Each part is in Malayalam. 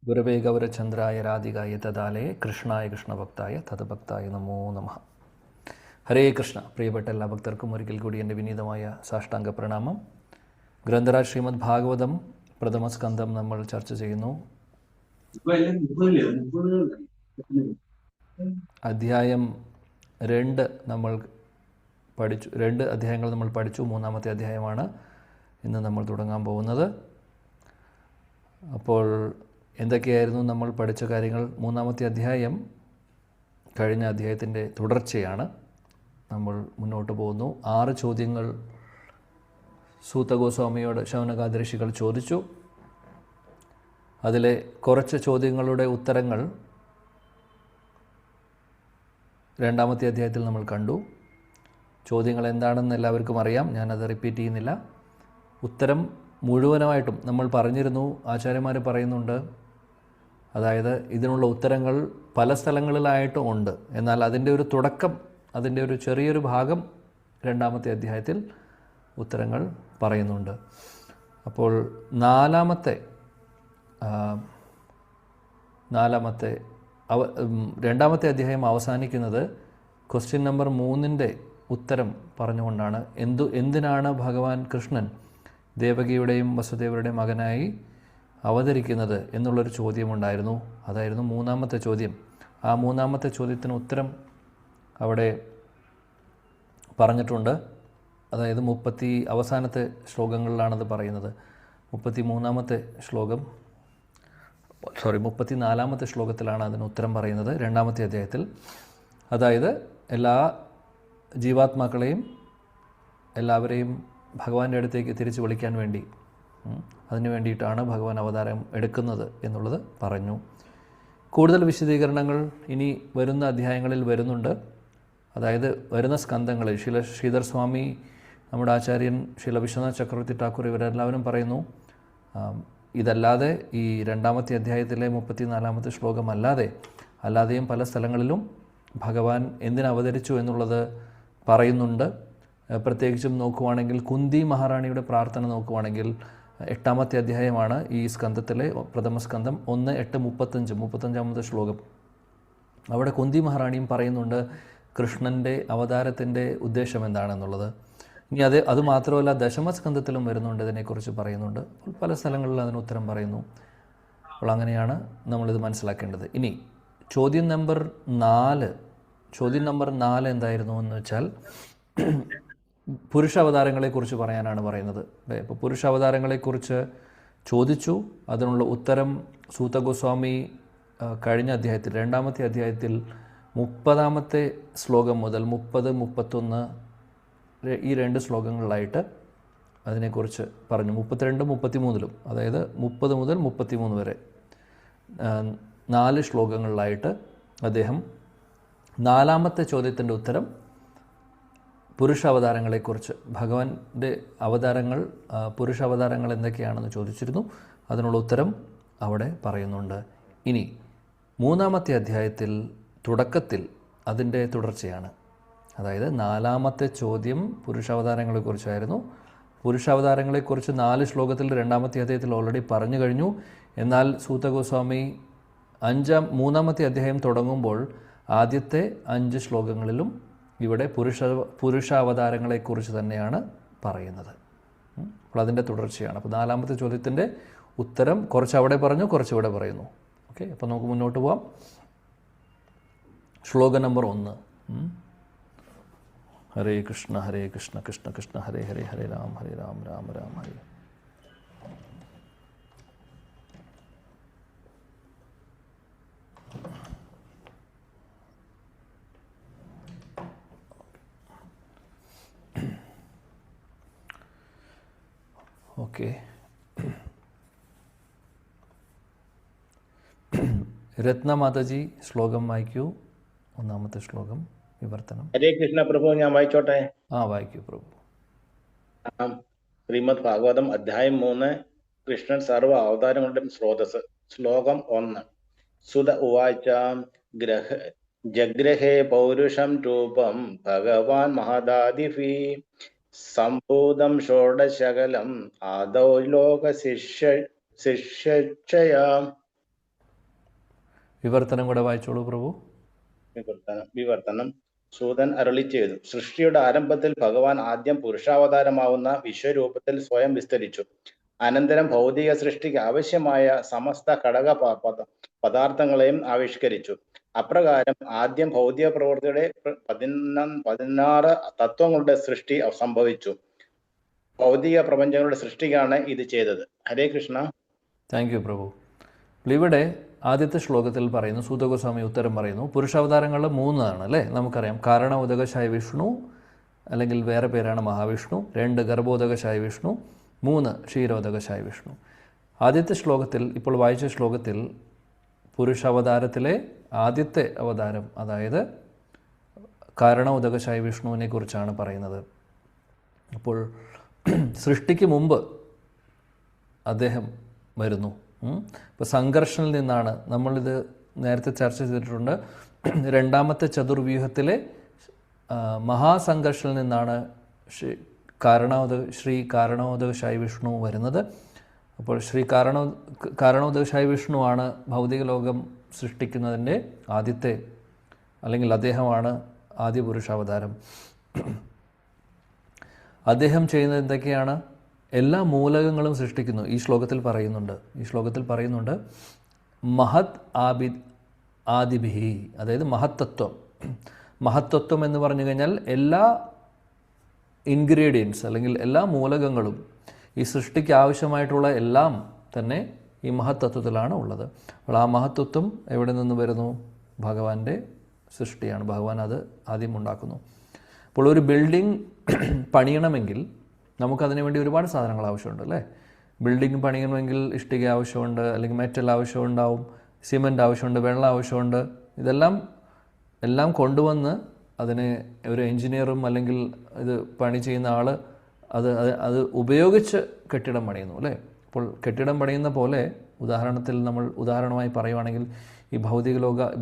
ഗുരവേ ഗൗരചന്ദ്രായ രാധികായ തദാലയ കൃഷ്ണായ കൃഷ്ണഭക്തായ തദഭക്തായ നമോ നമഃ. ഹരേ കൃഷ്ണ. പ്രിയപ്പെട്ട എല്ലാ ഭക്തർക്കും ഒരിക്കൽ കൂടി എൻ്റെ വിനീതമായ സാഷ്ടാംഗ പ്രണാമം. ഗ്രന്ഥരാജ് ശ്രീമദ് ഭാഗവതം പ്രഥമ സ്കന്ധം നമ്മൾ ചർച്ച ചെയ്യുന്നു. അധ്യായം 2 നമ്മൾ പഠിച്ചു. 2 അധ്യായങ്ങൾ നമ്മൾ പഠിച്ചു. 3-ാമത്തെ അധ്യായമാണ് ഇന്ന് നമ്മൾ തുടങ്ങാൻ പോകുന്നത്. അപ്പോൾ എന്തൊക്കെയായിരുന്നു നമ്മൾ പഠിച്ച കാര്യങ്ങൾ? 3-ാമത്തെ അധ്യായം കഴിഞ്ഞ അധ്യായത്തിൻ്റെ തുടർച്ചയാണ്. നമ്മൾ മുന്നോട്ട് പോകുന്നു. 6 ചോദ്യങ്ങൾ സൂത ഗോസ്വാമിയോട് ശൗനകാദി ഋഷികൾ ചോദിച്ചു. അതിലെ കുറച്ച് ചോദ്യങ്ങളുടെ ഉത്തരങ്ങൾ 2-ാമത്തെ അധ്യായത്തിൽ നമ്മൾ കണ്ടു. ചോദ്യങ്ങൾ എന്താണെന്ന് എല്ലാവർക്കും അറിയാം, ഞാനത് റിപ്പീറ്റ് ചെയ്യുന്നില്ല. ഉത്തരം മുഴുവനായിട്ടും നമ്മൾ പറഞ്ഞിരുന്നു. ആചാര്യന്മാർ പറയുന്നുണ്ട്, അതായത് ഇതിനുള്ള ഉത്തരങ്ങൾ പല സ്ഥലങ്ങളിലായിട്ടും ഉണ്ട്, എന്നാൽ അതിൻ്റെ ഒരു തുടക്കം, അതിൻ്റെ ഒരു ചെറിയൊരു ഭാഗം 2-ാമത്തെ അധ്യായത്തിൽ ഉത്തരങ്ങൾ പറയുന്നുണ്ട്. അപ്പോൾ 2-ാമത്തെ അധ്യായം അവസാനിക്കുന്നത് ക്വസ്റ്റ്യൻ നമ്പർ 3-ൻ്റെ ഉത്തരം പറഞ്ഞുകൊണ്ടാണ്. എന്തിനാണ് ഭഗവാൻ കൃഷ്ണൻ ദേവകിയുടെയും വസുദേവരുടെയും മകനായി അവതരിക്കുന്നത് എന്നുള്ളൊരു ചോദ്യമുണ്ടായിരുന്നു. അതായിരുന്നു 3-ാമത്തെ ചോദ്യം. ആ 3-ാമത്തെ ചോദ്യത്തിന് ഉത്തരം അവിടെ പറഞ്ഞിട്ടുണ്ട്. അതായത് അവസാനത്തെ ശ്ലോകങ്ങളിലാണത് പറയുന്നത്. 34-ാമത്തെ ശ്ലോകത്തിലാണ് അതിന് ഉത്തരം പറയുന്നത് 2-ാമത്തെ അധ്യായത്തിൽ. അതായത് എല്ലാ ജീവാത്മാക്കളെയും എല്ലാവരെയും ഭഗവാന്റെ അടുത്തേക്ക് തിരിച്ചു വിളിക്കാൻ വേണ്ടി, അതിനു വേണ്ടിയിട്ടാണ് ഭഗവാൻ അവതാരം എടുക്കുന്നത് എന്നുള്ളത് പറഞ്ഞു. കൂടുതൽ വിശദീകരണങ്ങൾ ഇനി വരുന്ന അധ്യായങ്ങളിൽ വരുന്നുണ്ട്. അതായത് വരുന്ന സ്കന്ധങ്ങളിൽ ശ്രീധർ സ്വാമി, നമ്മുടെ ആചാര്യൻ ശ്രീല വിശ്വനാഥ് ചക്രവർത്തി ഠാക്കൂർ, ഇവരെല്ലാവരും പറയുന്നു, ഇതല്ലാതെ ഈ 2-ാമത്തെ അധ്യായത്തിലെ 34-ാമത്തെ ശ്ലോകം അല്ലാതെയും പല സ്ഥലങ്ങളിലും ഭഗവാൻ എന്തിനവതരിച്ചു എന്നുള്ളത് പറയുന്നുണ്ട്. പ്രത്യേകിച്ചും നോക്കുവാണെങ്കിൽ കുന്തി മഹാറാണിയുടെ പ്രാർത്ഥന നോക്കുവാണെങ്കിൽ 8-ാമത്തെ അധ്യായമാണ് ഈ സ്കന്ധത്തിലെ പ്രഥമ സ്കന്ധം 1:8-35 ശ്ലോകം. അവിടെ കുന്തി മഹാറാണിയും പറയുന്നുണ്ട് കൃഷ്ണൻ്റെ അവതാരത്തിൻ്റെ ഉദ്ദേശം എന്താണെന്നുള്ളത്. ഇനി അതുമാത്രമല്ല, ദശമസ്കന്ധത്തിലും വരുന്നുണ്ട്, ഇതിനെക്കുറിച്ച് പറയുന്നുണ്ട്. അപ്പോൾ പല സ്ഥലങ്ങളിൽ അതിന് ഉത്തരം പറയുന്നു. അപ്പോൾ അങ്ങനെയാണ് നമ്മളിത് മനസ്സിലാക്കേണ്ടത്. ഇനി ചോദ്യം നമ്പർ 4 എന്തായിരുന്നു എന്ന് വെച്ചാൽ പുരുഷ അവതാരങ്ങളെക്കുറിച്ച് പറയാനാണ് പറയുന്നത്. ഇപ്പോൾ പുരുഷ അവതാരങ്ങളെക്കുറിച്ച് ചോദിച്ചു. അതിനുള്ള ഉത്തരം സൂത ഗോസ്വാമി കഴിഞ്ഞ അധ്യായത്തിൽ 2-ാമത്തെ അധ്യായത്തിൽ 30-ാമത്തെ ശ്ലോകം മുതൽ 30-31 ഈ 2 ശ്ലോകങ്ങളിലായിട്ട് അതിനെക്കുറിച്ച് പറഞ്ഞു. 32-33, അതായത് 30 മുതൽ 33 വരെ 4 ശ്ലോകങ്ങളിലായിട്ട് അദ്ദേഹം 4-ാമത്തെ ചോദ്യത്തിൻ്റെ ഉത്തരം പുരുഷ അവതാരങ്ങളെക്കുറിച്ച്, ഭഗവാന്റെ അവതാരങ്ങൾ, പുരുഷ അവതാരങ്ങൾ എന്തൊക്കെയാണെന്ന് ചോദിച്ചിരുന്നു. അതിനുള്ള ഉത്തരം അവിടെ പറയുന്നുണ്ട്. ഇനി 3-ാമത്തെ അധ്യായത്തിൽ തുടക്കത്തിൽ അതിൻ്റെ തുടർച്ചയാണ്. അതായത് 4-ാമത്തെ ചോദ്യം പുരുഷാവതാരങ്ങളെക്കുറിച്ചായിരുന്നു. പുരുഷാവതാരങ്ങളെക്കുറിച്ച് 4 ശ്ലോകത്തിൽ 2-ാമത്തെ അധ്യായത്തിൽ ഓൾറെഡി പറഞ്ഞു കഴിഞ്ഞു. എന്നാൽ സൂത ഗോസ്വാമി 3-ാമത്തെ അധ്യായം തുടങ്ങുമ്പോൾ ആദ്യത്തെ 5 ശ്ലോകങ്ങളിലും ഇവിടെ പുരുഷാവതാരങ്ങളെക്കുറിച്ച് തന്നെയാണ് പറയുന്നത്. അപ്പോൾ അതിൻ്റെ തുടർച്ചയാണ്. അപ്പോൾ 4-ാമത്തെ ചോദ്യത്തിൻ്റെ ഉത്തരം കുറച്ച് അവിടെ പറഞ്ഞു, കുറച്ച് ഇവിടെ പറയുന്നു. ഓക്കെ, അപ്പോൾ നമുക്ക് മുന്നോട്ട് പോവാം. ശ്ലോകം നമ്പർ 1. ഹരേ കൃഷ്ണ കൃഷ്ണ കൃഷ്ണ ഹരേ ഹരേ, ഹരേ രാം രാം രാം ഹരേ. ഓക്കെ, രത്ന മാതാജി ശ്ലോകം വായിക്കൂ. 1-ാമത്തെ ശ്ലോകം വിവർത്തനം. ഹരേ കൃഷ്ണ പ്രഭു, ഞാൻ വായിച്ചോട്ടെ? വായിക്കൂ പ്രഭു. ശ്രീമദ് ഭാഗവതം അധ്യായം 3, കൃഷ്ണൻ സർവ അവതാരങ്ങളുടെയും സ്രോതസ്. ശ്ലോകം 1. സുത ഉവാച ജഗ്രഹേ പൗരുഷം രൂപം ഭഗവാൻ മഹദാദിഭി സംഭൂതം ഷോഡശകലം ആദൗ ലോക ശിഷ്യക്ഷയാം വിവർത്തനം കൂടെ വായിച്ചോളൂ പ്രഭു. വിവർത്തനം. സൂതൻ അരുളി ചെയ്തു: സൃഷ്ടിയുടെ ആരംഭത്തിൽ ഭഗവാൻ ആദ്യം പുരുഷാവതാരമാവുന്ന വിശ്വരൂപത്തിൽ സ്വയം വിസ്തരിച്ചു. അനന്തരം ഭൗതിക സൃഷ്ടിക്ക് ആവശ്യമായ സമസ്ത ഘടക പദാർത്ഥങ്ങളെയും ആവിഷ്കരിച്ചു. അപ്രകാരം ആദ്യം ഭൗതിക പ്രവൃത്തിയുടെ 16 തത്വങ്ങളുടെ സൃഷ്ടി സംഭവിച്ചു. ഭൗതിക പ്രപഞ്ചങ്ങളുടെ സൃഷ്ടിക്കാണ് ഇത് ചെയ്തത്. ഹരേ കൃഷ്ണ. താങ്ക് യു പ്രഭു. ഇവിടെ ആദ്യത്തെ ശ്ലോകത്തിൽ പറയുന്നു, സൂതഗോസ്വാമി ഉത്തരം പറയുന്നു, പുരുഷാവതാരങ്ങൾ 3 ആണ് അല്ലേ? നമുക്കറിയാം. കാരണ ഉദകശായ വിഷ്ണു, അല്ലെങ്കിൽ വേറെ പേരാണ് മഹാവിഷ്ണു. 2 ഗർഭോദകശായ വിഷ്ണു. 3 ക്ഷീരോദകശായ വിഷ്ണു. ആദ്യത്തെ ശ്ലോകത്തിൽ, ഇപ്പോൾ വായിച്ച ശ്ലോകത്തിൽ, പുരുഷാവതാരത്തിലെ ആദ്യത്തെ അവതാരം, അതായത് കാരണ ഉദകശായ വിഷ്ണുവിനെ കുറിച്ചാണ് പറയുന്നത്. അപ്പോൾ സൃഷ്ടിക്ക് മുമ്പ് അദ്ദേഹം വരുന്നു. ഇപ്പോൾ സംഘർഷനിൽ നിന്നാണ്, നമ്മളിത് നേരത്തെ ചർച്ച ചെയ്തിട്ടുണ്ട്, രണ്ടാമത്തെ ചതുർവ്യൂഹത്തിലെ മഹാസംഘർഷനിൽ നിന്നാണ് ശ്രീ കാരണോദകശായ വിഷ്ണു വരുന്നത്. അപ്പോൾ കാരണോദകശായ വിഷ്ണുവാണ് ഭൗതിക ലോകം സൃഷ്ടിക്കുന്നതിൻ്റെ ആദ്യത്തെ, അല്ലെങ്കിൽ അദ്ദേഹമാണ് ആദ്യ പുരുഷാവതാരം. അദ്ദേഹം ചെയ്യുന്നത് എന്തൊക്കെയാണ്? എല്ലാ മൂലകങ്ങളും സൃഷ്ടിക്കുന്നു. ഈ ശ്ലോകത്തിൽ പറയുന്നുണ്ട് മഹത് ആദിഭിഹി, അതായത് മഹത്തത്വം എന്ന് പറഞ്ഞു കഴിഞ്ഞാൽ എല്ലാ ഇൻഗ്രീഡിയൻസ്, അല്ലെങ്കിൽ എല്ലാ മൂലകങ്ങളും, ഈ സൃഷ്ടിക്ക് ആവശ്യമായിട്ടുള്ള എല്ലാം തന്നെ ഈ മഹത്തത്വത്തിലാണ് ഉള്ളത്. അപ്പോൾ ആ മഹത്തത്വം എവിടെ നിന്ന് വരുന്നു? ഭഗവാന്റെ സൃഷ്ടിയാണ്. ഭഗവാൻ അത് ആദ്യം ഉണ്ടാക്കുന്നു. അപ്പോൾ ഒരു ബിൽഡിംഗ് പണിയണമെങ്കിൽ നമുക്കതിനു വേണ്ടി ഒരുപാട് സാധനങ്ങൾ ആവശ്യമുണ്ട് അല്ലേ? ബിൽഡിംഗ് പണിയണമെങ്കിൽ ഇഷ്ടിക ആവശ്യമുണ്ട്, അല്ലെങ്കിൽ മെറ്റൽ ആവശ്യമുണ്ടാവും, സിമൻറ്റ് ആവശ്യമുണ്ട്, വെള്ളം ആവശ്യമുണ്ട്. എല്ലാം കൊണ്ടുവന്ന് അതിനെ ഒരു എൻജിനീയറും അല്ലെങ്കിൽ ഇത് പണി ചെയ്യുന്ന ആൾ അത് ഉപയോഗിച്ച് കെട്ടിടം പണിയുന്നു അല്ലേ? അപ്പോൾ കെട്ടിടം പണിയുന്ന പോലെ ഉദാഹരണമായി പറയുവാണെങ്കിൽ, ഈ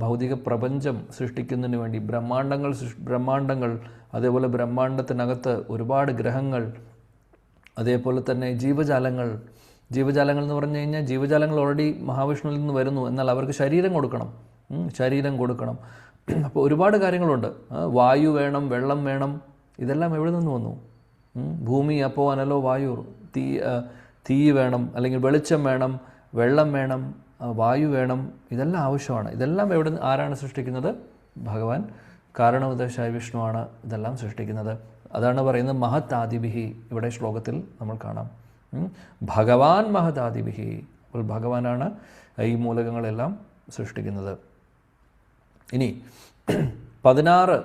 ഭൗതിക പ്രപഞ്ചം സൃഷ്ടിക്കുന്നതിന് വേണ്ടി ബ്രഹ്മാണ്ടങ്ങൾ, അതേപോലെ ബ്രഹ്മാണ്ടത്തിനകത്ത് ഒരുപാട് ഗ്രഹങ്ങൾ, അതേപോലെ തന്നെ ജീവജാലങ്ങൾ എന്ന് പറഞ്ഞു കഴിഞ്ഞാൽ, ജീവജാലങ്ങൾ ഓൾറെഡി മഹാവിഷ്ണുവിൽ നിന്ന് വരുന്നു, എന്നാൽ അവർക്ക് ശരീരം കൊടുക്കണം. അപ്പോൾ ഒരുപാട് കാര്യങ്ങളുണ്ട്. വായു വേണം, വെള്ളം വേണം. ഇതെല്ലാം എവിടെ നിന്ന് വന്നു? ഭൂമി അപ്പോ അനലോ വായു. തീ വേണം, അല്ലെങ്കിൽ വെളിച്ചം വേണം, വെള്ളം വേണം, വായു വേണം. ഇതെല്ലാം ആവശ്യമാണ്. ഇതെല്ലാം ആരാണ് സൃഷ്ടിക്കുന്നത്? ഭഗവാൻ കാരണോദകശായ വിഷ്ണുവാണ് ഇതെല്ലാം സൃഷ്ടിക്കുന്നത്. അതാണ് പറയുന്നത് മഹത് ആദിഭിഹി. ഇവിടെ ശ്ലോകത്തിൽ നമ്മൾ കാണാം, ഭഗവാൻ മഹത് ആദിഭിഹി. അപ്പോൾ ഭഗവാനാണ് ഈ മൂലകങ്ങളെല്ലാം സൃഷ്ടിക്കുന്നത്. ഇനി 16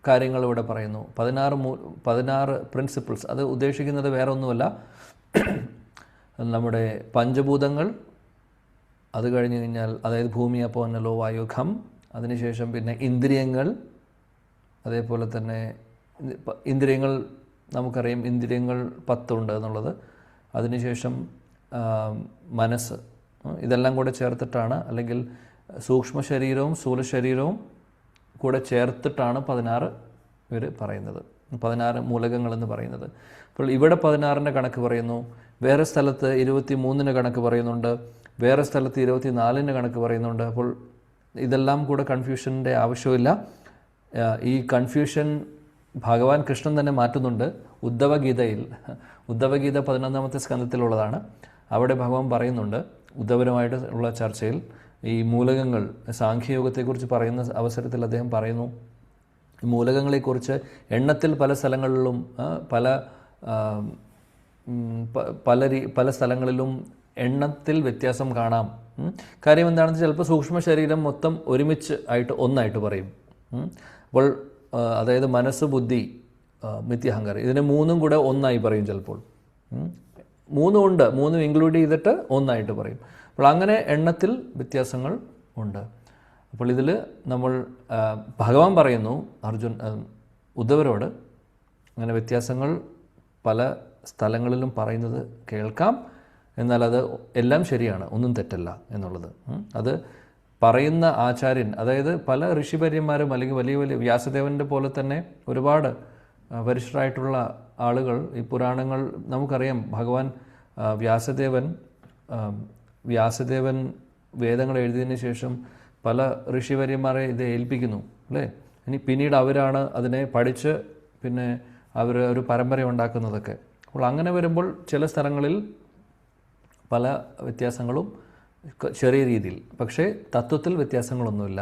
കാര്യങ്ങൾ ഇവിടെ പറയുന്നു. 16 പ്രിൻസിപ്പിൾസ്. അത് ഉദ്ദേശിക്കുന്നത് വേറെ ഒന്നുമല്ല, നമ്മുടെ പഞ്ചഭൂതങ്ങൾ, അത് കഴിഞ്ഞ് കഴിഞ്ഞാൽ, അതായത് ഭൂമി അപ്പോ അന്നലോ വായു ഖം, അതിനുശേഷം പിന്നെ ഇന്ദ്രിയങ്ങൾ, അതേപോലെ തന്നെ ഇന്ദ്രിയങ്ങൾ നമുക്കറിയാം, ഇന്ദ്രിയങ്ങൾ 10 ഉണ്ട് എന്നുള്ളത്. അതിനുശേഷം മനസ്സ്, ഇതെല്ലാം കൂടെ ചേർത്തിട്ടാണ്, അല്ലെങ്കിൽ സൂക്ഷ്മ ശരീരവും സ്ഥൂല ശരീരവും കൂടെ ചേർത്തിട്ടാണ് 16 ഇവർ പറയുന്നത്, 16 മൂലകങ്ങളെന്ന് പറയുന്നത്. അപ്പോൾ ഇവിടെ 16ൻ്റെ കണക്ക് പറയുന്നു, വേറെ സ്ഥലത്ത് 23ന് കണക്ക് പറയുന്നുണ്ട്, വേറെ സ്ഥലത്ത് 24ന് കണക്ക് പറയുന്നുണ്ട്. അപ്പോൾ ഇതെല്ലാം കൂടെ കൺഫ്യൂഷൻ്റെ ആവശ്യമില്ല. ഈ കൺഫ്യൂഷൻ ഭഗവാൻ കൃഷ്ണൻ തന്നെ മാറ്റുന്നുണ്ട്. ഉദ്ധവഗീത 11ാമത്തെ സ്കന്ധത്തിലുള്ളതാണ്. അവിടെ ഭഗവാൻ പറയുന്നുണ്ട്, ഉദ്ധവരുമായിട്ട് ഉള്ള ചർച്ചയിൽ ഈ മൂലകങ്ങൾ, സാഖ്യയോഗത്തെക്കുറിച്ച് പറയുന്ന അവസരത്തിൽ അദ്ദേഹം പറയുന്നു, ഈ മൂലകങ്ങളെക്കുറിച്ച് എണ്ണത്തിൽ പല സ്ഥലങ്ങളിലും പല സ്ഥലങ്ങളിലും എണ്ണത്തിൽ വ്യത്യാസം കാണാം. കാര്യം എന്താണെന്ന് ചിലപ്പോൾ സൂക്ഷ്മ ശരീരം മൊത്തം ഒരുമിച്ച് ഒന്നായിട്ട് പറയും. അപ്പോൾ അതായത് മനസ്സ്, ബുദ്ധി, മിഥ്യാഹങ്കാരം, ഇതിനെ 3ഉം കൂടെ ഒന്നായി പറയും. ചിലപ്പോൾ 3 ഉണ്ട്, 3 ഇൻക്ലൂഡ് ചെയ്തിട്ട് ഒന്നായിട്ട് പറയും. അപ്പോൾ അങ്ങനെ എണ്ണത്തിൽ വ്യത്യാസങ്ങൾ ഉണ്ട്. അപ്പോൾ ഇതിൽ നമ്മൾ ഭഗവാൻ പറയുന്നു ഉദ്ധവരോട്, അങ്ങനെ വ്യത്യാസങ്ങൾ പല സ്ഥലങ്ങളിലും പറയുന്നത് കേൾക്കാം, എന്നാൽ അത് എല്ലാം ശരിയാണ്, ഒന്നും തെറ്റല്ല എന്നുള്ളത്. അത് പറയുന്ന ആചാര്യൻ, അതായത് പല ഋഷിവര്യന്മാരും, അല്ലെങ്കിൽ വലിയ വ്യാസദേവൻ്റെ പോലെ തന്നെ ഒരുപാട് വരിഷ്ഠരായിട്ടുള്ള ആളുകൾ, ഈ പുരാണങ്ങൾ നമുക്കറിയാം. ഭഗവാൻ വ്യാസദേവൻ വേദങ്ങൾ എഴുതിയതിന് ശേഷം പല ഋഷിവര്യന്മാരെ ഇത് ഏൽപ്പിക്കുന്നു അല്ലേ. ഇനി പിന്നീട് അവരാണ് അതിനെ പഠിച്ച് പിന്നെ അവർ ഒരു പരമ്പര ഉണ്ടാക്കുന്നതൊക്കെ. അപ്പോൾ അങ്ങനെ വരുമ്പോൾ ചില സ്ഥലങ്ങളിൽ പല വ്യത്യാസങ്ങളും ചെറിയ രീതിയിൽ, പക്ഷേ തത്വത്തിൽ വ്യത്യാസങ്ങളൊന്നുമില്ല.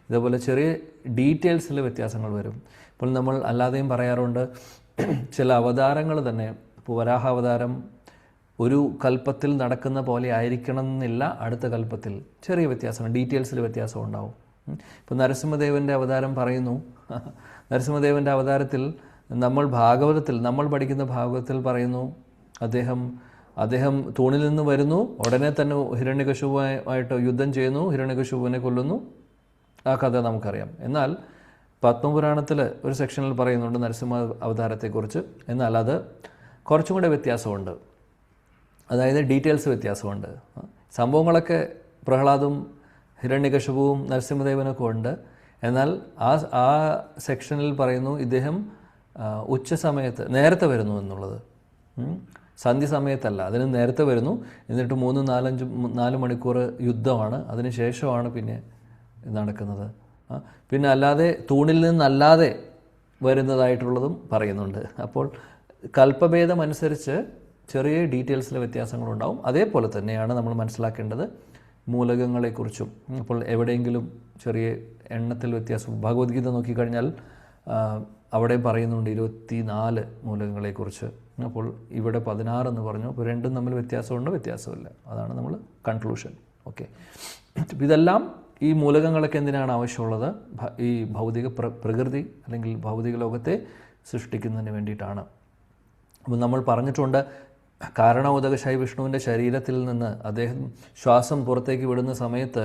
ഇതേപോലെ ചെറിയ ഡീറ്റെയിൽസിൽ വ്യത്യാസങ്ങൾ വരും. ഇപ്പോൾ നമ്മൾ അല്ലാതെയും പറയാറുണ്ട്, ചില അവതാരങ്ങൾ തന്നെ, ഇപ്പോൾ വരാഹാവതാരം ഒരു കൽപ്പത്തിൽ നടക്കുന്ന പോലെ ആയിരിക്കണം എന്നില്ല, അടുത്ത കൽപ്പത്തിൽ ചെറിയ വ്യത്യാസം, ഡീറ്റെയിൽസിൽ വ്യത്യാസം ഉണ്ടാവും. ഇപ്പോൾ നരസിംഹദേവൻ്റെ അവതാരം പറയുന്നു, നരസിംഹദേവൻ്റെ അവതാരത്തിൽ നമ്മൾ പഠിക്കുന്ന ഭാഗവതത്തിൽ പറയുന്നു, അദ്ദേഹം തൂണിൽ നിന്ന് വരുന്നു, ഉടനെ തന്നെ ഹിരണ്യകശിപുവായിട്ട് യുദ്ധം ചെയ്യുന്നു, ഹിരണ്യകശിപുവിനെ കൊല്ലുന്നു. ആ കഥ നമുക്കറിയാം. എന്നാൽ പത്മപുരാണത്തിൽ ഒരു സെക്ഷനിൽ പറയുന്നുണ്ട് നരസിംഹ അവതാരത്തെക്കുറിച്ച്. എന്നാൽ അത് കുറച്ചും കൂടെ വ്യത്യാസമുണ്ട്, അതായത് ഡീറ്റെയിൽസ് വ്യത്യാസമുണ്ട്. സംഭവങ്ങളൊക്കെ പ്രഹ്ലാദും ഹിരണ്യകശിപുവും നരസിംഹദേവനൊക്കെ ഉണ്ട്. എന്നാൽ ആ സെക്ഷനിൽ പറയുന്നു ഇദ്ദേഹം ഉച്ച സമയത്ത് നേരത്തെ വരുന്നു എന്നുള്ളത്. സന്ധ്യ സമയത്തല്ല, അതിന് നേരത്തെ വരുന്നു. എന്നിട്ട് 4 മണിക്കൂർ യുദ്ധമാണ്, അതിന് ശേഷമാണ് പിന്നെ നടക്കുന്നത്. പിന്നെ അല്ലാതെ തൂണിൽ നിന്നല്ലാതെ വരുന്നതായിട്ടുള്ളതും പറയുന്നുണ്ട്. അപ്പോൾ കൽപ്പഭേദം അനുസരിച്ച് ചെറിയ ഡീറ്റെയിൽസിലെ വ്യത്യാസങ്ങളുണ്ടാവും. അതേപോലെ തന്നെയാണ് നമ്മൾ മനസ്സിലാക്കേണ്ടത് മൂലകങ്ങളെക്കുറിച്ചും. അപ്പോൾ എവിടെയെങ്കിലും ചെറിയ എണ്ണത്തിൽ വ്യത്യാസം, ഭഗവത്ഗീത നോക്കിക്കഴിഞ്ഞാൽ അവിടെ പറയുന്നുണ്ട് 24 മൂലകങ്ങളെക്കുറിച്ച്. അപ്പോൾ ഇവിടെ 16 എന്ന് പറഞ്ഞു. അപ്പോൾ രണ്ടും തമ്മിൽ വ്യത്യാസമില്ല. അതാണ് നമ്മൾ കൺക്ലൂഷൻ. ഓക്കെ, ഇതെല്ലാം ഈ മൂലകങ്ങളൊക്കെ എന്തിനാണ് ആവശ്യമുള്ളത്? ഈ ഭൗതിക പ്രകൃതി അല്ലെങ്കിൽ ഭൗതിക ലോകത്തെ സൃഷ്ടിക്കുന്നതിന് വേണ്ടിയിട്ടാണ്. അപ്പോൾ നമ്മൾ പറഞ്ഞിട്ടുണ്ട്, കാരണോദകശായി വിഷ്ണുവിൻ്റെ ശരീരത്തിൽ നിന്ന് അദ്ദേഹം ശ്വാസം പുറത്തേക്ക് വിടുന്ന സമയത്ത്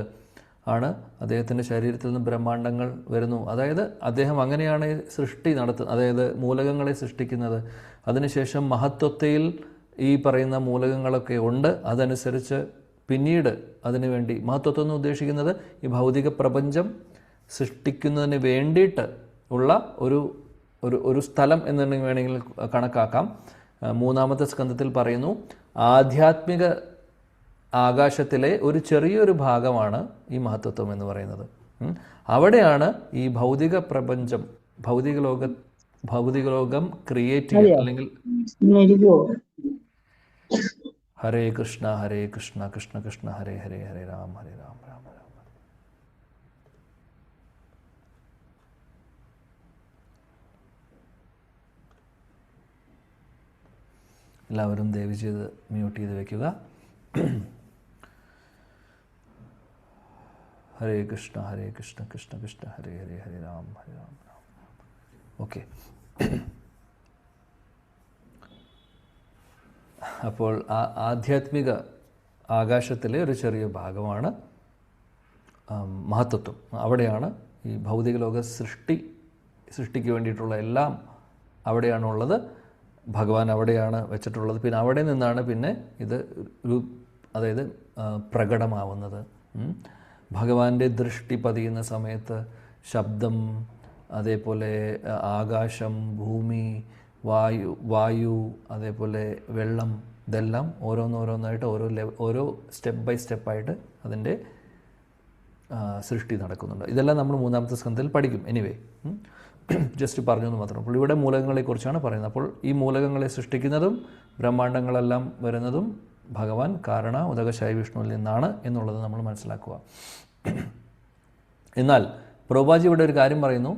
ആണ് അദ്ദേഹത്തിൻ്റെ ശരീരത്തിൽ നിന്ന് ബ്രഹ്മാണ്ടങ്ങൾ വരുന്നു. അതായത് അദ്ദേഹം അങ്ങനെയാണ് സൃഷ്ടി നടത്തുന്നത്, അതായത് മൂലകങ്ങളെ സൃഷ്ടിക്കുന്നത്. അതിനുശേഷം മഹത്വത്തിൽ ഈ പറയുന്ന മൂലകങ്ങളൊക്കെ ഉണ്ട്. അതനുസരിച്ച് പിന്നീട് അതിനുവേണ്ടി മഹത്വത്വം എന്ന് ഉദ്ദേശിക്കുന്നത് ഈ ഭൗതിക പ്രപഞ്ചം സൃഷ്ടിക്കുന്നതിന് വേണ്ടിയിട്ട് ഉള്ള ഒരു സ്ഥലം എന്ന് വേണമെങ്കിൽ കണക്കാക്കാം. 3-ാമത്തെ സ്കന്ധത്തിൽ പറയുന്നു, ആധ്യാത്മിക ആകാശത്തിലെ ഒരു ചെറിയൊരു ഭാഗമാണ് ഈ മഹത്വത്വം എന്ന് പറയുന്നത്. അവിടെയാണ് ഈ ഭൗതിക പ്രപഞ്ചം, ഭൗതിക ലോകം ക്രിയേറ്റ് ചെയ്യുക. അല്ലെങ്കിൽ ഹരേ കൃഷ്ണ കൃഷ്ണ കൃഷ്ണ ഹരേ ഹരേ, ഹരേ രാം രാം രാം. എല്ലാവരും ദയവ് ചെയ്ത് മ്യൂട്ട് ചെയ്ത് വയ്ക്കുക. ഹരേ കൃഷ്ണ കൃഷ്ണ കൃഷ്ണ ഹരേ ഹരേ, ഹരേ രാം രാം. ഓക്കെ, അപ്പോൾ ആധ്യാത്മിക ആകാശത്തിലെ ഒരു ചെറിയ ഭാഗമാണ് മഹത്വത്വം. അവിടെയാണ് ഈ ഭൗതിക ലോക സൃഷ്ടിക്ക് വേണ്ടിയിട്ടുള്ള എല്ലാം അവിടെയാണുള്ളത്. ഭഗവാൻ അവിടെയാണ് വെച്ചിട്ടുള്ളത്. പിന്നെ അവിടെ നിന്നാണ് പിന്നെ ഇത് അതായത് പ്രകടമാവുന്നത്. ഭഗവാന്റെ ദൃഷ്ടി പതിയുന്ന സമയത്ത് ശബ്ദം, അതേപോലെ ആകാശം, ഭൂമി, വായു, അതേപോലെ വെള്ളം, ഇതെല്ലാം ഓരോന്നോരോന്നായിട്ട് ഓരോ സ്റ്റെപ്പ് ബൈ സ്റ്റെപ്പായിട്ട് അതിൻ്റെ സൃഷ്ടി നടക്കുന്നുണ്ട്. ഇതെല്ലാം നമ്മൾ 3-ാമത്തെ സ്കന്ധത്തിൽ പഠിക്കും. എനിവേ, ജസ്റ്റ് പറഞ്ഞു എന്ന് മാത്രം. അപ്പോൾ ഇവിടെ മൂലകങ്ങളെക്കുറിച്ചാണ് പറയുന്നത്. അപ്പോൾ ഈ മൂലകങ്ങളെ സൃഷ്ടിക്കുന്നതും ബ്രഹ്മാണ്ടങ്ങളെല്ലാം വരുന്നതും ഭഗവാൻ കാരണ ഉദകശായി വിഷ്ണുവിൽ നിന്നാണ് എന്നുള്ളത് നമ്മൾ മനസ്സിലാക്കുക. എന്നാൽ പ്രഭുപാദി ഇവിടെ ഒരു കാര്യം പറയുന്നു.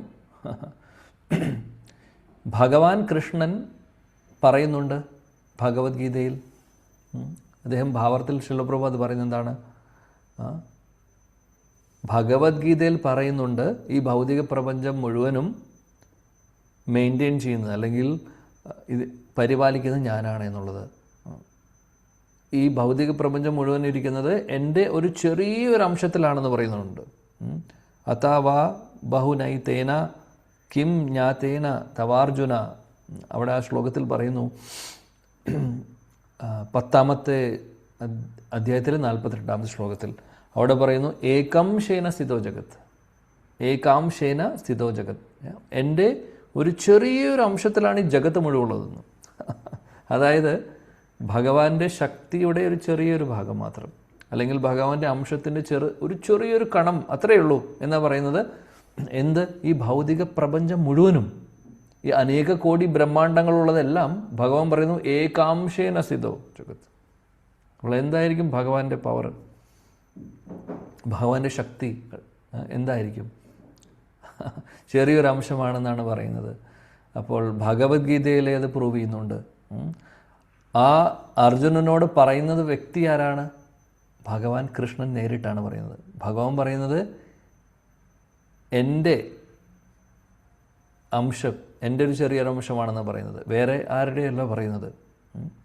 ഭഗവാൻ കൃഷ്ണൻ പറയുന്നുണ്ട് ഭഗവത്ഗീതയിൽ, അദ്ദേഹം ഭാവാർത്ഥത്തിൽ ശിലപ്രഭുപാദ് പറയുന്നത് എന്താണ്? ഭഗവത്ഗീതയിൽ പറയുന്നുണ്ട് ഈ ഭൗതിക പ്രപഞ്ചം മുഴുവനും മെയിൻറ്റെയിൻ ചെയ്യുന്നത് അല്ലെങ്കിൽ ഇത് പരിപാലിക്കുന്നത് ഞാനാണ് എന്നുള്ളത്. ഈ ഭൗതിക പ്രപഞ്ചം മുഴുവൻ ഇരിക്കുന്നത് എൻ്റെ ഒരു ചെറിയൊരു അംശത്തിലാണെന്ന് പറയുന്നുണ്ട്. അതാവാ ബഹുനൈതേന കിം ജ്ഞാതേന തവാർജുന, അവിടെ ആ ശ്ലോകത്തിൽ പറയുന്നു, 10-ാമത്തെ അധ്യായത്തിൽ 42-ാമത്തെ ശ്ലോകത്തിൽ അവിടെ പറയുന്നു, ഏകാംശേന സ്ഥിതോ ജഗത്, ഏകാംശേന സ്ഥിതോ ജഗത്, എൻ്റെ ഒരു ചെറിയൊരു അംശത്തിലാണ് ഈ ജഗത്ത് മുഴുവനുള്ളതെന്ന്. അതായത് ഭഗവാന്റെ ശക്തിയുടെ ഒരു ചെറിയൊരു ഭാഗം മാത്രം. അല്ലെങ്കിൽ ഭഗവാന്റെ അംശത്തിൻ്റെ ഒരു ചെറിയൊരു കണം അത്രയേ ഉള്ളൂ എന്നാ പറയുന്നത്. എന്ത്? ഈ ഭൗതിക പ്രപഞ്ചം മുഴുവനും, ഈ അനേക കോടി ബ്രഹ്മാണ്ടങ്ങളുള്ളതെല്ലാം ഭഗവാൻ പറയുന്നു ഏകാംശേന സിദ്ധോ ജഗത്ത്. അപ്പോൾ എന്തായിരിക്കും ഭഗവാന്റെ പവർ, ഭഗവാന്റെ ശക്തി എന്തായിരിക്കും? ചെറിയൊരു അംശമാണെന്നാണ് പറയുന്നത്. അപ്പോൾ ഭഗവത്ഗീതയിലെ അത് പ്രൂവ് ചെയ്യുന്നുണ്ട്. ആ അർജുനനോട് പറയുന്നത് വ്യക്തി ആരാണ്? ഭഗവാൻ കൃഷ്ണൻ നേരിട്ടാണ് പറയുന്നത്. ഭഗവാൻ പറയുന്നത് എൻ്റെ അംശം, എൻ്റെ ഒരു ചെറിയൊരു അംശമാണെന്ന് പറയുന്നത്, വേറെ ആരുടെയല്ല പറയുന്നത്.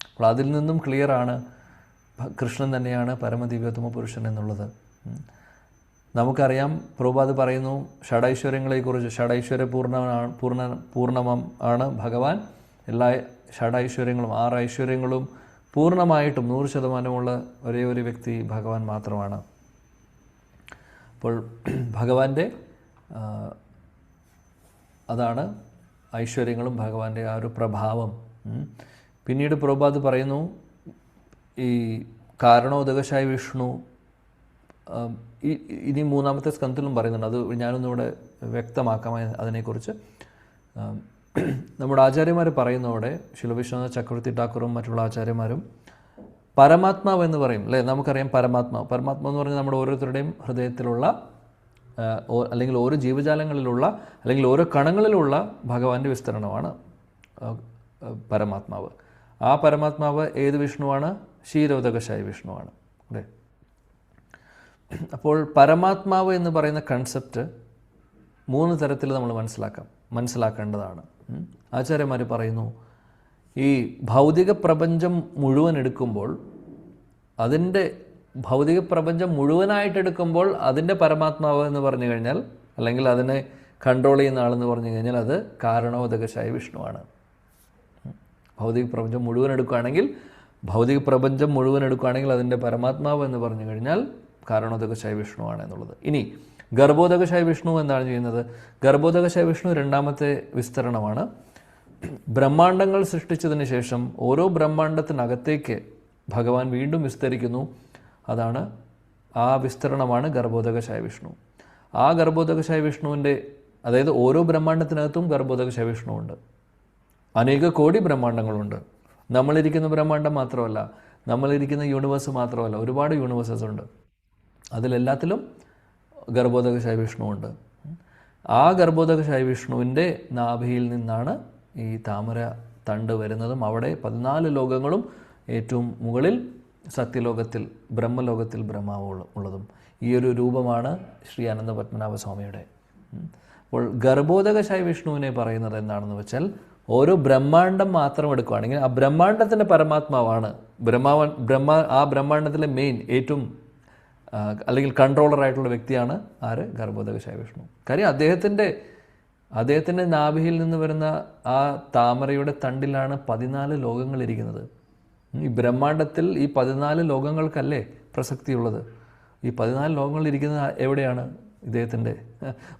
അപ്പോൾ അതിൽ നിന്നും ക്ലിയറാണ് കൃഷ്ണൻ തന്നെയാണ് പരമദിവ്യോത്തമ പുരുഷൻ എന്നുള്ളത്. നമുക്കറിയാം, പ്രഭുപാദ് പറയുന്നു ഷഡൈശ്വര്യങ്ങളെക്കുറിച്ച്, ഷഡൈശ്വര്യ പൂർണ്ണമം ആണ് ഭഗവാൻ. എല്ലാ ഷഡൈശ്വര്യങ്ങളും 6 ഐശ്വര്യങ്ങളും പൂർണ്ണമായിട്ടും 100% ഒരേ ഒരു വ്യക്തി ഭഗവാൻ മാത്രമാണ്. അപ്പോൾ ഭഗവാന്റെ അതാണ് ഐശ്വര്യങ്ങളും ഭഗവാന്റെ ആ ഒരു പ്രഭാവം. പിന്നീട് പ്രഭുപാദ് പറയുന്നു ഈ കാരണോദകശായ വിഷ്ണു, ഇനി 3-ാമത്തെ സ്കന്ധത്തിലും പറയുന്നുണ്ട്, അത് ഞാനൊന്നിവിടെ വ്യക്തമാക്കാം അതിനെക്കുറിച്ച്. നമ്മുടെ ആചാര്യന്മാർ പറയുന്നതോടെ ശില വിശ്വനാഥ ചക്രവർത്തി ഠാക്കൂറും മറ്റുള്ള ആചാര്യന്മാരും പരമാത്മാവ് എന്ന് പറയും അല്ലേ. നമുക്കറിയാം പരമാത്മാവ് എന്ന് പറഞ്ഞാൽ നമ്മുടെ ഓരോരുത്തരുടെയും ഹൃദയത്തിലുള്ള അല്ലെങ്കിൽ ഓരോ ജീവജാലങ്ങളിലുള്ള അല്ലെങ്കിൽ ഓരോ കണങ്ങളിലുള്ള ഭഗവാന്റെ വിസ്തരണമാണ് പരമാത്മാവ്. ആ പരമാത്മാവ് ഏത് വിഷ്ണുവാണ്? ക്ഷീരോദകശായ വിഷ്ണുവാണ് അല്ലേ. അപ്പോൾ പരമാത്മാവ് എന്ന് പറയുന്ന കൺസെപ്റ്റ് 3 തരത്തിൽ നമ്മൾ മനസ്സിലാക്കേണ്ടതാണ്. ആചാര്യന്മാർ പറയുന്നു ഈ ഭൗതിക പ്രപഞ്ചം മുഴുവൻ എടുക്കുമ്പോൾ, അതിൻ്റെ ഭൗതിക പ്രപഞ്ചം മുഴുവനായിട്ട് എടുക്കുമ്പോൾ അതിൻ്റെ പരമാത്മാവ് എന്ന് പറഞ്ഞു കഴിഞ്ഞാൽ, അല്ലെങ്കിൽ അതിനെ കൺട്രോൾ ചെയ്യുന്ന ആളെന്ന് പറഞ്ഞു കഴിഞ്ഞാൽ അത് കാരണോദകശായ വിഷ്ണുവാണ്. ഭൗതിക പ്രപഞ്ചം മുഴുവൻ എടുക്കുകയാണെങ്കിൽ അതിൻ്റെ പരമാത്മാവ് എന്ന് പറഞ്ഞു കഴിഞ്ഞാൽ കാരണോദകശായ വിഷ്ണുവാണ് എന്നുള്ളത്. ഇനി ഗർഭോദകശായ വിഷ്ണു എന്താണ് ചെയ്യുന്നത്? ഗർഭോദകശായ വിഷ്ണു 2ാമത്തെ വിസ്തരണമാണ്. ബ്രഹ്മാണ്ടങ്ങൾ സൃഷ്ടിച്ചതിന് ശേഷം ഓരോ ബ്രഹ്മാണ്ടത്തിനകത്തേക്ക് ഭഗവാൻ വീണ്ടും വിസ്തരിക്കുന്നു. അതാണ് ആ വിസ്തരണമാണ് ഗർഭോദകശായ വിഷ്ണു. ആ ഗർഭോദകശായ വിഷ്ണുവിൻ്റെ, അതായത് ഓരോ ബ്രഹ്മാണ്ടത്തിനകത്തും ഗർഭോദകശായ വിഷ്ണു ഉണ്ട്. അനേക കോടി ബ്രഹ്മാണ്ടങ്ങളുണ്ട്. നമ്മളിരിക്കുന്ന ബ്രഹ്മാണ്ടം മാത്രമല്ല, നമ്മളിരിക്കുന്ന യൂണിവേഴ്സ് മാത്രമല്ല, ഒരുപാട് യൂണിവേഴ്സസ് ഉണ്ട്. അതിലെല്ലാത്തിലും ഗർഭോദകശായ വിഷ്ണു ഉണ്ട്. ആ ഗർഭോദകശായ വിഷ്ണുവിൻ്റെ നാഭിയിൽ നിന്നാണ് ഈ താമര തണ്ട് വരുന്നതും അവിടെ 14 ലോകങ്ങളും ഏറ്റവും മുകളിൽ സത്യലോകത്തിൽ ബ്രഹ്മലോകത്തിൽ ബ്രഹ്മാവ് ഉള്ളതും. ഈ ഒരു രൂപമാണ് ശ്രീ അനന്തപത്മനാഭ സ്വാമിയുടെ. അപ്പോൾ ഗർഭോദകശായ വിഷ്ണുവിനെ പറയുന്നത് എന്താണെന്ന് വെച്ചാൽ, ഓരോ ബ്രഹ്മാണ്ടം മാത്രം എടുക്കുകയാണെങ്കിൽ ആ ബ്രഹ്മാണ്ടത്തിൻ്റെ പരമാത്മാവാണ് ആ ബ്രഹ്മാണ്ടത്തിലെ മെയിൻ ഏറ്റവും അല്ലെങ്കിൽ കൺട്രോളറായിട്ടുള്ള വ്യക്തിയാണ് ആര്? ഗർഭോദകശായ വിഷ്ണു. കാര്യം അദ്ദേഹത്തിൻ്റെ നാഭിയിൽ നിന്ന് വരുന്ന ആ താമരയുടെ തണ്ടിലാണ് 14 ലോകങ്ങളിരിക്കുന്നത്. ഈ ബ്രഹ്മാണ്ടത്തിൽ ഈ 14 ലോകങ്ങൾക്കല്ലേ പ്രസക്തിയുള്ളത്? ഈ 14 ലോകങ്ങളിരിക്കുന്നത് എവിടെയാണ്? ഇദ്ദേഹത്തിൻ്റെ.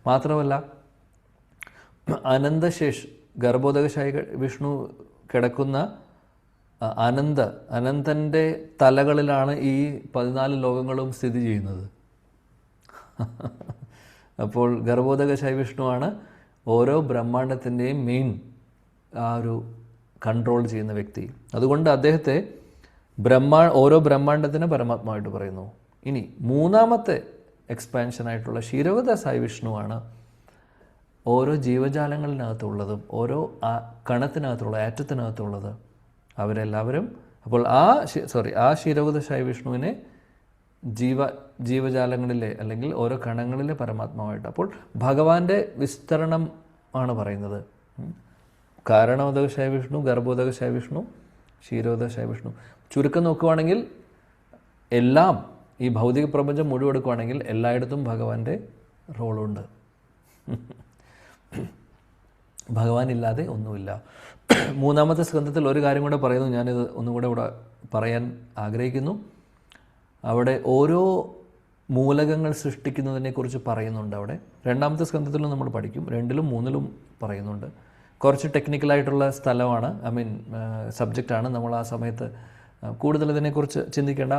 മാത്രമല്ല അനന്തശേഷ്, ഗർഭോദകശായ വിഷ്ണു കിടക്കുന്ന അനന്തൻ്റെ തലകളിലാണ് ഈ 14 ലോകങ്ങളും സ്ഥിതി ചെയ്യുന്നത്. അപ്പോൾ ഗർഭോദകശായ വിഷ്ണുവാണ് ഓരോ ബ്രഹ്മാണ്ടത്തിൻ്റെയും മെയിൻ ആ ഒരു കൺട്രോൾ ചെയ്യുന്ന വ്യക്തി. അതുകൊണ്ട് അദ്ദേഹത്തെ ഓരോ ബ്രഹ്മാണ്ടത്തിന് പരമാത്മാവായിട്ട് പറയുന്നു. ഇനി 3ാമത്തെ എക്സ്പാൻഷനായിട്ടുള്ള ക്ഷീരോദകശായ വിഷ്ണുവാണ് ഓരോ ജീവജാലങ്ങളിനകത്തുള്ളതും ഓരോ കണത്തിനകത്തുള്ള ആറ്റത്തിനകത്തുള്ളത് അവരെല്ലാവരും. അപ്പോൾ ആ ക്ഷീരോദകശായ വിഷ്ണുവിനെ ജീവജാലങ്ങളിലെ അല്ലെങ്കിൽ ഓരോ കണങ്ങളിലെ പരമാത്മാവായിട്ട്, അപ്പോൾ ഭഗവാന്റെ വിസ്തരണം ആണ് പറയുന്നത്. കാരണോദകശായ വിഷ്ണു, ഗർഭോദകശായ വിഷ്ണു, ക്ഷീരോദകശായ വിഷ്ണു. ചുരുക്കം നോക്കുകയാണെങ്കിൽ എല്ലാം ഈ ഭൗതിക പ്രപഞ്ചം മുഴുവൻ എടുക്കുകയാണെങ്കിൽ എല്ലായിടത്തും ഭഗവാന്റെ റോളുണ്ട്. ഭഗവാൻ ഇല്ലാതെ ഒന്നുമില്ല. 3ാമത്തെ സ്കന്ധത്തിൽ ഒരു കാര്യം കൂടെ പറയുന്നു, ഞാനിത് ഒന്നുകൂടെ ഇവിടെ പറയാൻ ആഗ്രഹിക്കുന്നു. അവിടെ ഓരോ മൂലകങ്ങൾ സൃഷ്ടിക്കുന്നതിനെക്കുറിച്ച് പറയുന്നുണ്ട്. അവിടെ 2ാമത്തെ സ്കന്ധത്തിലും നമ്മൾ പഠിക്കും, 2ലും 3ലും പറയുന്നുണ്ട്. കുറച്ച് ടെക്നിക്കലായിട്ടുള്ള സ്ഥലമാണ്, സബ്ജക്റ്റാണ്. നമ്മൾ ആ സമയത്ത് കൂടുതൽ ഇതിനെക്കുറിച്ച് ചിന്തിക്കേണ്ട,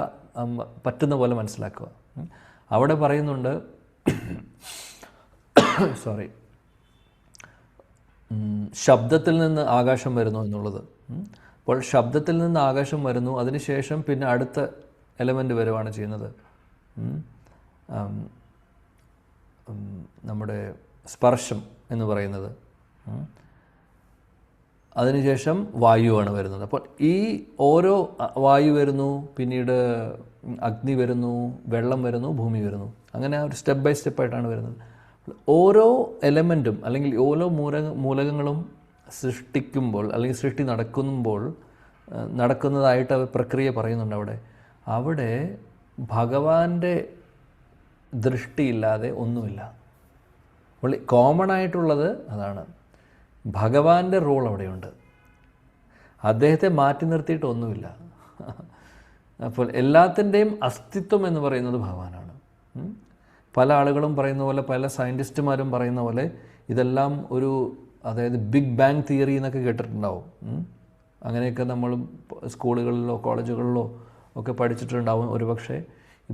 പറ്റുന്ന പോലെ മനസ്സിലാക്കുക. അവിടെ പറയുന്നുണ്ട് ശബ്ദത്തിൽ നിന്ന് ആകാശം വരുന്നു എന്നുള്ളത്. അപ്പോൾ ശബ്ദത്തിൽ നിന്ന് ആകാശം വരുന്നു, അതിനുശേഷം പിന്നെ അടുത്ത എലമെൻ്റ് വരുവാണ് ചെയ്യുന്നത്. നമ്മുടെ സ്പർശം എന്ന് പറയുന്നത്. അതിനുശേഷം വായുവാണ് വരുന്നത്. അപ്പോൾ ഈ ഓരോ വായു വരുന്നു, പിന്നീട് അഗ്നി വരുന്നു, വെള്ളം വരുന്നു, ഭൂമി വരുന്നു. അങ്ങനെ ഒരു സ്റ്റെപ്പ് ബൈ സ്റ്റെപ്പായിട്ടാണ് വരുന്നത്. ഓരോ എലമെൻറ്റും അല്ലെങ്കിൽ ഓരോ മൂലകങ്ങളും സൃഷ്ടിക്കുമ്പോൾ അല്ലെങ്കിൽ സൃഷ്ടി നടക്കുന്നതായിട്ട് പ്രക്രിയ പറയുന്നുണ്ട്. അവിടെ ഭഗവാന്റെ ദൃഷ്ടിയില്ലാതെ ഒന്നുമില്ല. അപ്പോൾ കോമൺ ആയിട്ടുള്ളത് അതാണ്. ഭഗവാന്റെ റോൾ അവിടെയുണ്ട്. അദ്ദേഹത്തെ മാറ്റി നിർത്തിയിട്ട് ഒന്നുമില്ല. അപ്പോൾ എല്ലാത്തിൻ്റെയും അസ്തിത്വം എന്ന് പറയുന്നത് ഭഗവാനാണ്. പല ആളുകളും പറയുന്ന പോലെ, പല സയൻറ്റിസ്റ്റുമാരും പറയുന്ന പോലെ ഇതെല്ലാം അതായത് ബിഗ് ബാങ് തിയറി എന്നൊക്കെ കേട്ടിട്ടുണ്ടാവും. അങ്ങനെയൊക്കെ നമ്മൾ സ്കൂളുകളിലോ കോളേജുകളിലോ ഒക്കെ പഠിച്ചിട്ടുണ്ടാവും ഒരുപക്ഷെ.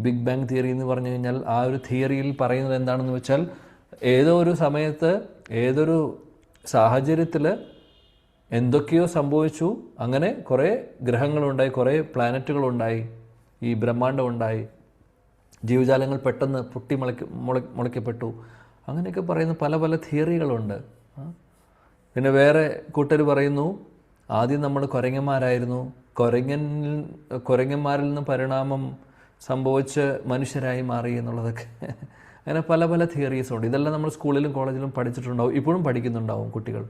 ബിഗ് ബാങ് തിയറി എന്ന് പറഞ്ഞു കഴിഞ്ഞാൽ ആ ഒരു തിയറിയിൽ പറയുന്നത് എന്താണെന്ന് വെച്ചാൽ, ഏതോ ഒരു സമയത്ത് ഏതൊരു സാഹചര്യത്തിൽ എന്തൊക്കെയോ സംഭവിച്ചു, അങ്ങനെ കുറേ ഗ്രഹങ്ങളുണ്ടായി, കുറേ പ്ലാനറ്റുകളുണ്ടായി, ഈ ബ്രഹ്മാണ്ഡം ഉണ്ടായി, ജീവജാലങ്ങൾ പെട്ടെന്ന് പൊട്ടി മുളയ്ക്കപ്പെട്ടു. അങ്ങനെയൊക്കെ പറയുന്ന പല പല തിയറികളുണ്ട്. പിന്നെ വേറെ കൂട്ടർ പറയുന്നു, ആദ്യം നമ്മൾ കുരങ്ങന്മാരായിരുന്നു, കുരങ്ങന്മാരിൽ നിന്ന് പരിണാമം സംഭവിച്ച് മനുഷ്യരായി മാറി എന്നുള്ളതൊക്കെ. അങ്ങനെ പല പല തിയറീസുണ്ട്. ഇതെല്ലാം നമ്മൾ സ്കൂളിലും കോളേജിലും പഠിച്ചിട്ടുണ്ടാവും, ഇപ്പോഴും പഠിക്കുന്നുണ്ടാവും കുട്ടികൾ.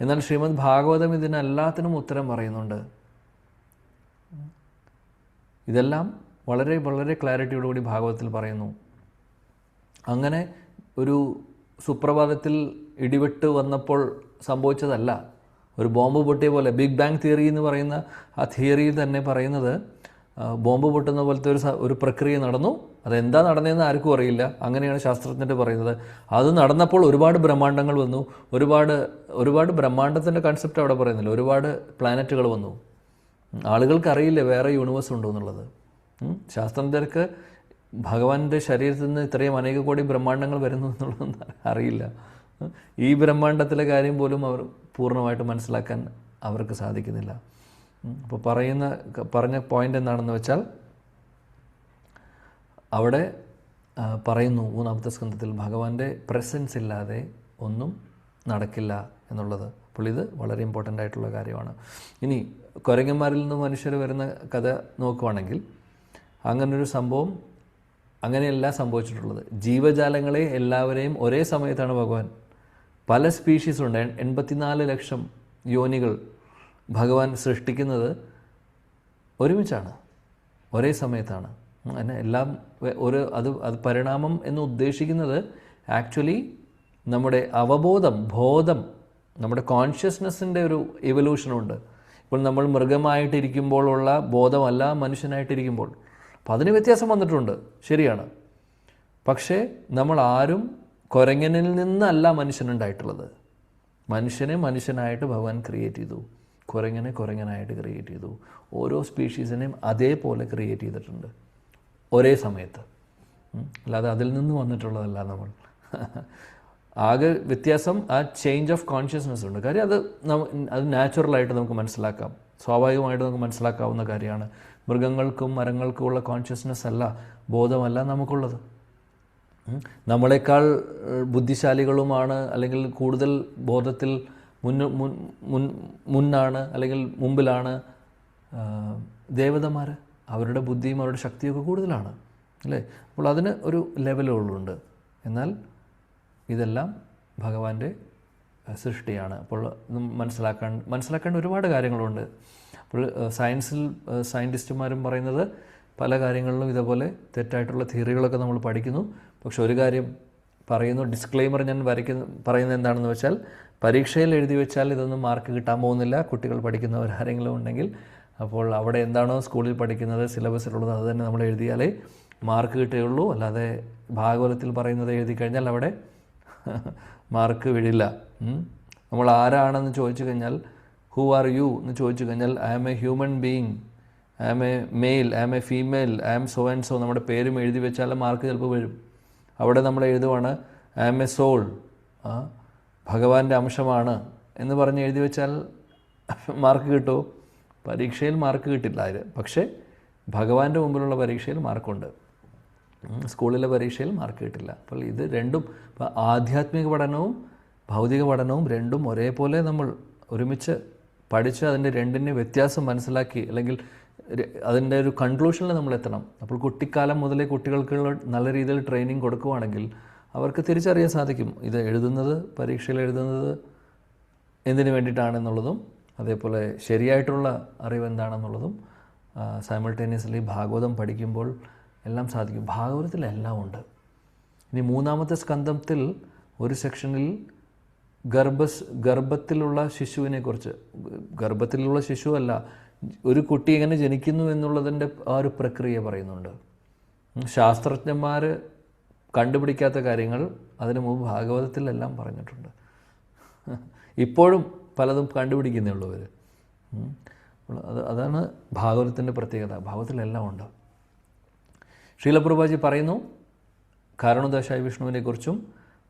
എന്നാൽ ശ്രീമദ് ഭാഗവതം ഇതിനെല്ലാത്തിനും ഉത്തരം പറയുന്നുണ്ട്. ഇതെല്ലാം വളരെ വളരെ ക്ലാരിറ്റിയോടുകൂടി ഭാഗവതത്തിൽ പറയുന്നു. അങ്ങനെ ഒരു സുപ്രഭാതത്തിൽ ഇടിവെട്ട് വന്നപ്പോൾ സംഭവിച്ചതല്ല. ഒരു ബോംബ് പൊട്ടിയ പോലെ, ബിഗ് ബാങ് തിയറി എന്ന് പറയുന്ന ആ തിയറിയിൽ തന്നെ പറയുന്നത്, ബോംബ് പൊട്ടുന്ന പോലത്തെ ഒരു പ്രക്രിയ നടന്നു. അതെന്താ നടന്നതെന്ന് ആർക്കും അറിയില്ല. അങ്ങനെയാണ് ശാസ്ത്രജ്ഞർ പറയുന്നത്. അത് നടന്നപ്പോൾ ഒരുപാട് ബ്രഹ്മാണ്ഡങ്ങൾ വന്നു. ഒരുപാട് ബ്രഹ്മാണ്ഡത്തിൻ്റെ കൺസെപ്റ്റ് അവിടെ പറയുന്നില്ല. ഒരുപാട് പ്ലാനറ്റുകൾ വന്നു. ആളുകൾക്ക് അറിയില്ല വേറെ യൂണിവേഴ്സ് ഉണ്ടോ എന്നുള്ളത്. ശാസ്ത്രജ്ഞർക്ക് ഭഗവാന്റെ ശരീരത്തിൽ നിന്ന് ഇത്രയും അനേക കോടി ബ്രഹ്മാണ്ഡങ്ങൾ വരുന്നു എന്നുള്ളതൊന്നും അറിയില്ല. ഈ ബ്രഹ്മാണ്ഡത്തിലെ കാര്യം പോലും അവർ പൂർണ്ണമായിട്ട് മനസ്സിലാക്കാൻ അവർക്ക് സാധിക്കുന്നില്ല. അപ്പോൾ പറഞ്ഞ പോയിൻ്റ് എന്താണെന്ന് വെച്ചാൽ, അവിടെ പറയുന്നു 3-ാമത്തെ സ്കന്ധത്തിൽ ഭഗവാന്റെ പ്രസൻസ് ഇല്ലാതെ ഒന്നും നടക്കില്ല എന്നുള്ളത്. അപ്പോൾ ഇത് വളരെ ഇമ്പോർട്ടൻ്റ് ആയിട്ടുള്ള കാര്യമാണ്. ഇനി കുരങ്ങന്മാരിൽ നിന്ന് മനുഷ്യർ വരുന്ന കഥ നോക്കുവാണെങ്കിൽ, അങ്ങനൊരു സംഭവം അങ്ങനെയല്ല സംഭവിച്ചിട്ടുള്ളത്. ജീവജാലങ്ങളെ എല്ലാവരെയും ഒരേ സമയത്താണ് ഭഗവാൻ, പല സ്പീഷീസുണ്ട്, 84 ലക്ഷം യോനികൾ ഭഗവാൻ സൃഷ്ടിക്കുന്നത് ഒരുമിച്ചാണ്, ഒരേ സമയത്താണ്. അങ്ങനെ എല്ലാം അത് പരിണാമം എന്ന് ഉദ്ദേശിക്കുന്നത് ആക്ച്വലി നമ്മുടെ ബോധം, നമ്മുടെ കോൺഷ്യസ്നെസ്സിൻ്റെ ഒരു എവല്യൂഷനുണ്ട്. ഇപ്പോൾ നമ്മൾ മൃഗമായിട്ടിരിക്കുമ്പോഴുള്ള ബോധമല്ല മനുഷ്യനായിട്ടിരിക്കുമ്പോൾ. അപ്പോൾ അതിന് വ്യത്യാസം വന്നിട്ടുണ്ട്, ശരിയാണ്. പക്ഷേ നമ്മൾ ആരും കുരങ്ങനിൽ നിന്നല്ല മനുഷ്യനുണ്ടായിട്ടുള്ളത്. മനുഷ്യനെ മനുഷ്യനായിട്ട് ഭഗവാൻ ക്രിയേറ്റ് ചെയ്തു, കുരങ്ങനെ കുരങ്ങനായിട്ട് ക്രിയേറ്റ് ചെയ്തു. ഓരോ സ്പീഷീസിനെയും അതേപോലെ ക്രിയേറ്റ് ചെയ്തിട്ടുണ്ട് ഒരേ സമയത്ത്. അല്ലാതെ അതിൽ നിന്ന് വന്നിട്ടുള്ളതല്ല നമ്മൾ. ആകെ വ്യത്യാസം ആ ചേഞ്ച് ഓഫ് കോൺഷ്യസ്നെസ് ഉണ്ട്. കാര്യം അത് നാച്ചുറലായിട്ട് നമുക്ക് മനസ്സിലാക്കാം, സ്വാഭാവികമായിട്ട് നമുക്ക് മനസ്സിലാക്കാവുന്ന കാര്യമാണ്. മൃഗങ്ങൾക്കും മരങ്ങൾക്കും ഉള്ള കോൺഷ്യസ്നെസ് അല്ല, ബോധമല്ല നമുക്കുള്ളത്. നമ്മളെക്കാൾ ബുദ്ധിശാലികളുമാണ്, അല്ലെങ്കിൽ കൂടുതൽ ബോധത്തിൽ മുന്നാണ് അല്ലെങ്കിൽ മുമ്പിലാണ് ദേവതമാർ. അവരുടെ ബുദ്ധിയും അവരുടെ ശക്തിയൊക്കെ കൂടുതലാണ്, അല്ലേ? അപ്പോൾ അതിന് ഒരു ലെവലുകളുണ്ട്. എന്നാൽ ഇതെല്ലാം ഭഗവാന്റെ സൃഷ്ടിയാണ്. അപ്പോൾ മനസ്സിലാക്കേണ്ട ഒരുപാട് കാര്യങ്ങളുണ്ട്. അപ്പോൾ സയൻറ്റിസ്റ്റുമാരും പറയുന്നത് പല കാര്യങ്ങളിലും ഇതേപോലെ തെറ്റായിട്ടുള്ള തിയറികളൊക്കെ നമ്മൾ പഠിക്കുന്നു. പക്ഷെ ഒരു കാര്യം പറയുന്നു, ഡിസ്ക്ലെയിമർ ഞാൻ പറയുന്നത് എന്താണെന്ന് വെച്ചാൽ, പരീക്ഷയിൽ എഴുതി വെച്ചാൽ ഇതൊന്നും മാർക്ക് കിട്ടാൻ പോകുന്നില്ല. കുട്ടികൾ പഠിക്കുന്നവരാരെങ്കിലും ഉണ്ടെങ്കിൽ, അപ്പോൾ അവിടെ എന്താണോ സ്കൂളിൽ പഠിക്കുന്നത്, സിലബസിലുള്ളത് അത് തന്നെ നമ്മൾ എഴുതിയാലേ മാർക്ക് കിട്ടുകയുള്ളൂ. അല്ലാതെ ഭാഗവതത്തിൽ പറയുന്നത് എഴുതി കഴിഞ്ഞാൽ അവിടെ മാർക്ക് വീഴില്ല. നമ്മൾ ആരാണെന്ന് ചോദിച്ചു കഴിഞ്ഞാൽ ഹൂ ആർ യു എന്ന് ചോദിച്ചു കഴിഞ്ഞാൽ I am a human being, I am a male, I am a female, I am so and so, നമ്മുടെ പേരും എഴുതി വെച്ചാൽ മാർക്ക് ചിലപ്പോൾ വരും. അവിടെ നമ്മൾ എഴുതുവാണ് ഐ ആം എ സോൾ, ഭഗവാന്റെ അംശമാണ് എന്ന് പറഞ്ഞ് എഴുതി വെച്ചാൽ മാർക്ക് കിട്ടുമോ? പരീക്ഷയിൽ മാർക്ക് കിട്ടില്ല അതിൽ. പക്ഷേ ഭഗവാന്റെ മുമ്പിലുള്ള പരീക്ഷയിൽ മാർക്കുണ്ട്, സ്കൂളിലെ പരീക്ഷയിൽ മാർക്ക് കിട്ടില്ല. അപ്പോൾ ഇത് രണ്ടും, ഇപ്പോൾ ആധ്യാത്മിക പഠനവും ഭൗതിക പഠനവും രണ്ടും ഒരേപോലെ നമ്മൾ ഒരുമിച്ച് പഠിച്ച് അതിൻ്റെ രണ്ടിൻ്റെ വ്യത്യാസം മനസ്സിലാക്കി, അല്ലെങ്കിൽ അതിൻ്റെ ഒരു കൺക്ലൂഷനിൽ നമ്മൾ എത്തണം. അപ്പോൾ കുട്ടിക്കാലം മുതലേ കുട്ടികൾക്ക് നല്ല രീതിയിൽ ട്രെയിനിങ് കൊടുക്കുകയാണെങ്കിൽ അവർക്ക് തിരിച്ചറിയാൻ സാധിക്കും ഇത് എഴുതുന്നത്, പരീക്ഷയിൽ എഴുതുന്നത് എന്തിനു വേണ്ടിയിട്ടാണെന്നുള്ളതും, അതേപോലെ ശരിയായിട്ടുള്ള അറിവ് എന്താണെന്നുള്ളതും. സൈമൾട്ടേനിയസ്ലി ഭാഗവതം പഠിക്കുമ്പോൾ എല്ലാം സാധിക്കും. ഭാഗവതത്തിൽ എല്ലാം ഉണ്ട്. ഇനി 3-ാമത്തെ സ്കന്ധത്തിൽ ഒരു സെക്ഷനിൽ ഗർഭത്തിലുള്ള ശിശുവിനെക്കുറിച്ച്, ഗർഭത്തിലുള്ള ശിശുവല്ല, ഒരു കുട്ടി എങ്ങനെ ജനിക്കുന്നു എന്നുള്ളതിൻ്റെ ആ ഒരു പ്രക്രിയ പറയുന്നുണ്ട്. ശാസ്ത്രജ്ഞന്മാർ കണ്ടുപിടിക്കാത്ത കാര്യങ്ങൾ അതിനു മുമ്പ് ഭാഗവതത്തിലെല്ലാം പറഞ്ഞിട്ടുണ്ട്. ഇപ്പോഴും പലതും കണ്ടുപിടിക്കുന്നേ ഉള്ളൂ അവർ. അതാണ് ഭാഗവതത്തിൻ്റെ പ്രത്യേകത. ഭാഗവതത്തിലെല്ലാം ഉണ്ട്. ശ്രീലപ്രഭുപാദി പറയുന്നു കാരണോദശായ വിഷ്ണുവിനെക്കുറിച്ചും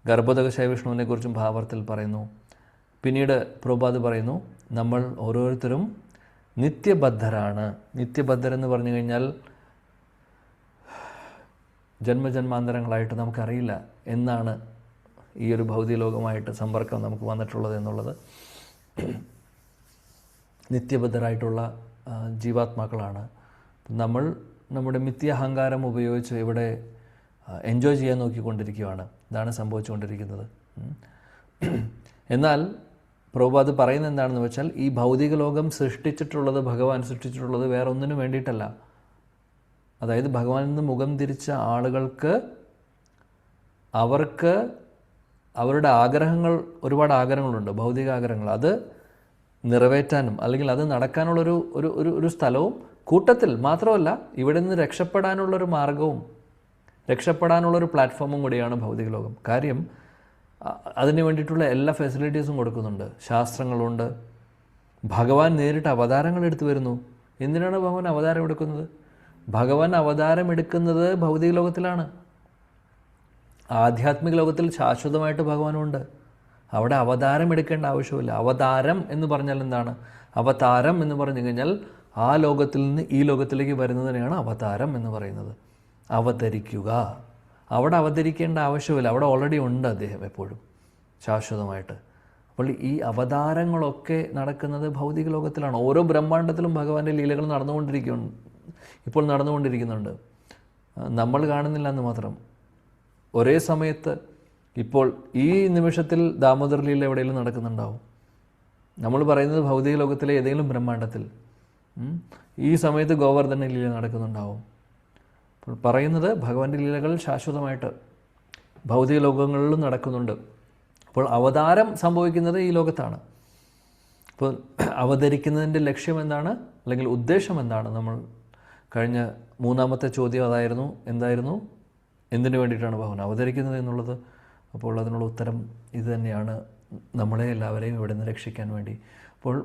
ഗർഭോദകശായ വിഷ്ണുവിനെക്കുറിച്ചും ഭാഗവതത്തിൽ പറയുന്നു. പിന്നീട് പ്രഭുപാദ് പറയുന്നു നമ്മൾ ഓരോരുത്തരും നിത്യബദ്ധരാണ്. നിത്യബദ്ധരെന്ന് പറഞ്ഞു കഴിഞ്ഞാൽ ജന്മജന്മാന്തരങ്ങളായിട്ട് നമുക്കറിയില്ല എന്നാണ് ഈ ഒരു ഭൗതിക ലോകമായിട്ട് സമ്പർക്കം നമുക്ക് വന്നിട്ടുള്ളത് എന്നുള്ളത്. നിത്യബദ്ധരായിട്ടുള്ള ജീവാത്മാക്കളാണ് നമ്മൾ. നമ്മുടെ മിഥ്യാഹങ്കാരം ഉപയോഗിച്ച് ഇവിടെ എൻജോയ് ചെയ്യാൻ നോക്കിക്കൊണ്ടിരിക്കുകയാണ്. ഇതാണ് സംഭവിച്ചുകൊണ്ടിരിക്കുന്നത്. എന്നാൽ പ്രഭുപാദ് പറയുന്നത് എന്താണെന്ന് വെച്ചാൽ ഈ ഭൗതിക ലോകം സൃഷ്ടിച്ചിട്ടുള്ളത്, ഭഗവാൻ സൃഷ്ടിച്ചിട്ടുള്ളത് വേറെ ഒന്നിനും വേണ്ടിയിട്ടല്ല. അതായത് ഭഗവാനിൽ നിന്ന് മുഖം തിരിച്ച ആളുകൾക്ക് അവർക്ക് അവരുടെ ആഗ്രഹങ്ങൾ, ഒരുപാട് ആഗ്രഹങ്ങളുണ്ട്, ഭൗതിക ആഗ്രഹങ്ങൾ, അത് നിറവേറ്റാനും അല്ലെങ്കിൽ അത് നടക്കാനുള്ളൊരു ഒരു ഒരു ഒരു സ്ഥലവും കൂട്ടത്തിൽ മാത്രമല്ല ഇവിടെ നിന്ന് രക്ഷപ്പെടാനുള്ളൊരു മാർഗവും രക്ഷപ്പെടാനുള്ളൊരു പ്ലാറ്റ്ഫോമും കൂടിയാണ് ഭൗതിക ലോകം. കാര്യം അതിന് വേണ്ടിയിട്ടുള്ള എല്ലാ ഫെസിലിറ്റീസും കൊടുക്കുന്നുണ്ട്. ശാസ്ത്രങ്ങളുണ്ട്. ഭഗവാൻ നേരിട്ട് അവതാരങ്ങൾ എടുത്തു വരുന്നു. എന്തിനാണ് ഭഗവാൻ അവതാരം എടുക്കുന്നത്? ഭഗവാൻ അവതാരം എടുക്കുന്നത് ഭൗതിക ലോകത്തിലാണ്. ആധ്യാത്മിക ലോകത്തിൽ ശാശ്വതമായിട്ട് ഭഗവാനുണ്ട്. അവിടെ അവതാരം എടുക്കേണ്ട ആവശ്യമില്ല. അവതാരം എന്ന് പറഞ്ഞാൽ എന്താണ്? അവതാരം എന്ന് പറഞ്ഞു കഴിഞ്ഞാൽ ആ ലോകത്തിൽ നിന്ന് ഈ ലോകത്തിലേക്ക് വരുന്നതിനെയാണ് അവതാരം എന്ന് പറയുന്നത്. അവതരിക്കുക. അവിടെ അവതരിക്കേണ്ട ആവശ്യമില്ല. അവിടെ ഓൾറെഡി ഉണ്ട് അദ്ദേഹം എപ്പോഴും ശാശ്വതമായിട്ട്. അപ്പോൾ ഈ അവതാരങ്ങളൊക്കെ നടക്കുന്നത് ഭൗതിക ലോകത്തിലാണ്. ഓരോ ബ്രഹ്മാണ്ടത്തിലും ഭഗവാന്റെ ലീലകൾ ഇപ്പോൾ നടന്നുകൊണ്ടിരിക്കുന്നുണ്ട്. നമ്മൾ കാണുന്നില്ല എന്ന് മാത്രം. ഒരേ സമയത്ത് ഇപ്പോൾ ഈ നിമിഷത്തിൽ ദാമോദർ ലീല എവിടെയെങ്കിലും നടക്കുന്നുണ്ടാവും. നമ്മൾ പറയുന്നത് ഭൗതിക ലോകത്തിലെ ഏതെങ്കിലും ബ്രഹ്മാണ്ടത്തിൽ. ഈ സമയത്ത് ഗോവർദ്ധന ലീല നടക്കുന്നുണ്ടാവും. അപ്പോൾ പറയുന്നത് ഭഗവാന്റെ ലീലകൾ ശാശ്വതമായിട്ട് ഭൗതിക ലോകങ്ങളിലും നടക്കുന്നുണ്ട്. അപ്പോൾ അവതാരം സംഭവിക്കുന്നത് ഈ ലോകത്താണ്. അപ്പോൾ അവതരിക്കുന്നതിൻ്റെ ലക്ഷ്യം എന്താണ്, അല്ലെങ്കിൽ ഉദ്ദേശം എന്താണ്? നമ്മൾ കഴിഞ്ഞ 3-ാമത്തെ ചോദ്യം അതായിരുന്നു. എന്തായിരുന്നു? എന്തിനു വേണ്ടിയിട്ടാണ് ഭഗവാൻ അവതരിക്കുന്നത് എന്നുള്ളത്. അപ്പോൾ അതിനുള്ള ഉത്തരം ഇത് തന്നെയാണ്, നമ്മളെ എല്ലാവരെയും ഇവിടെ നിന്ന് രക്ഷിക്കാൻ വേണ്ടി. അപ്പോൾ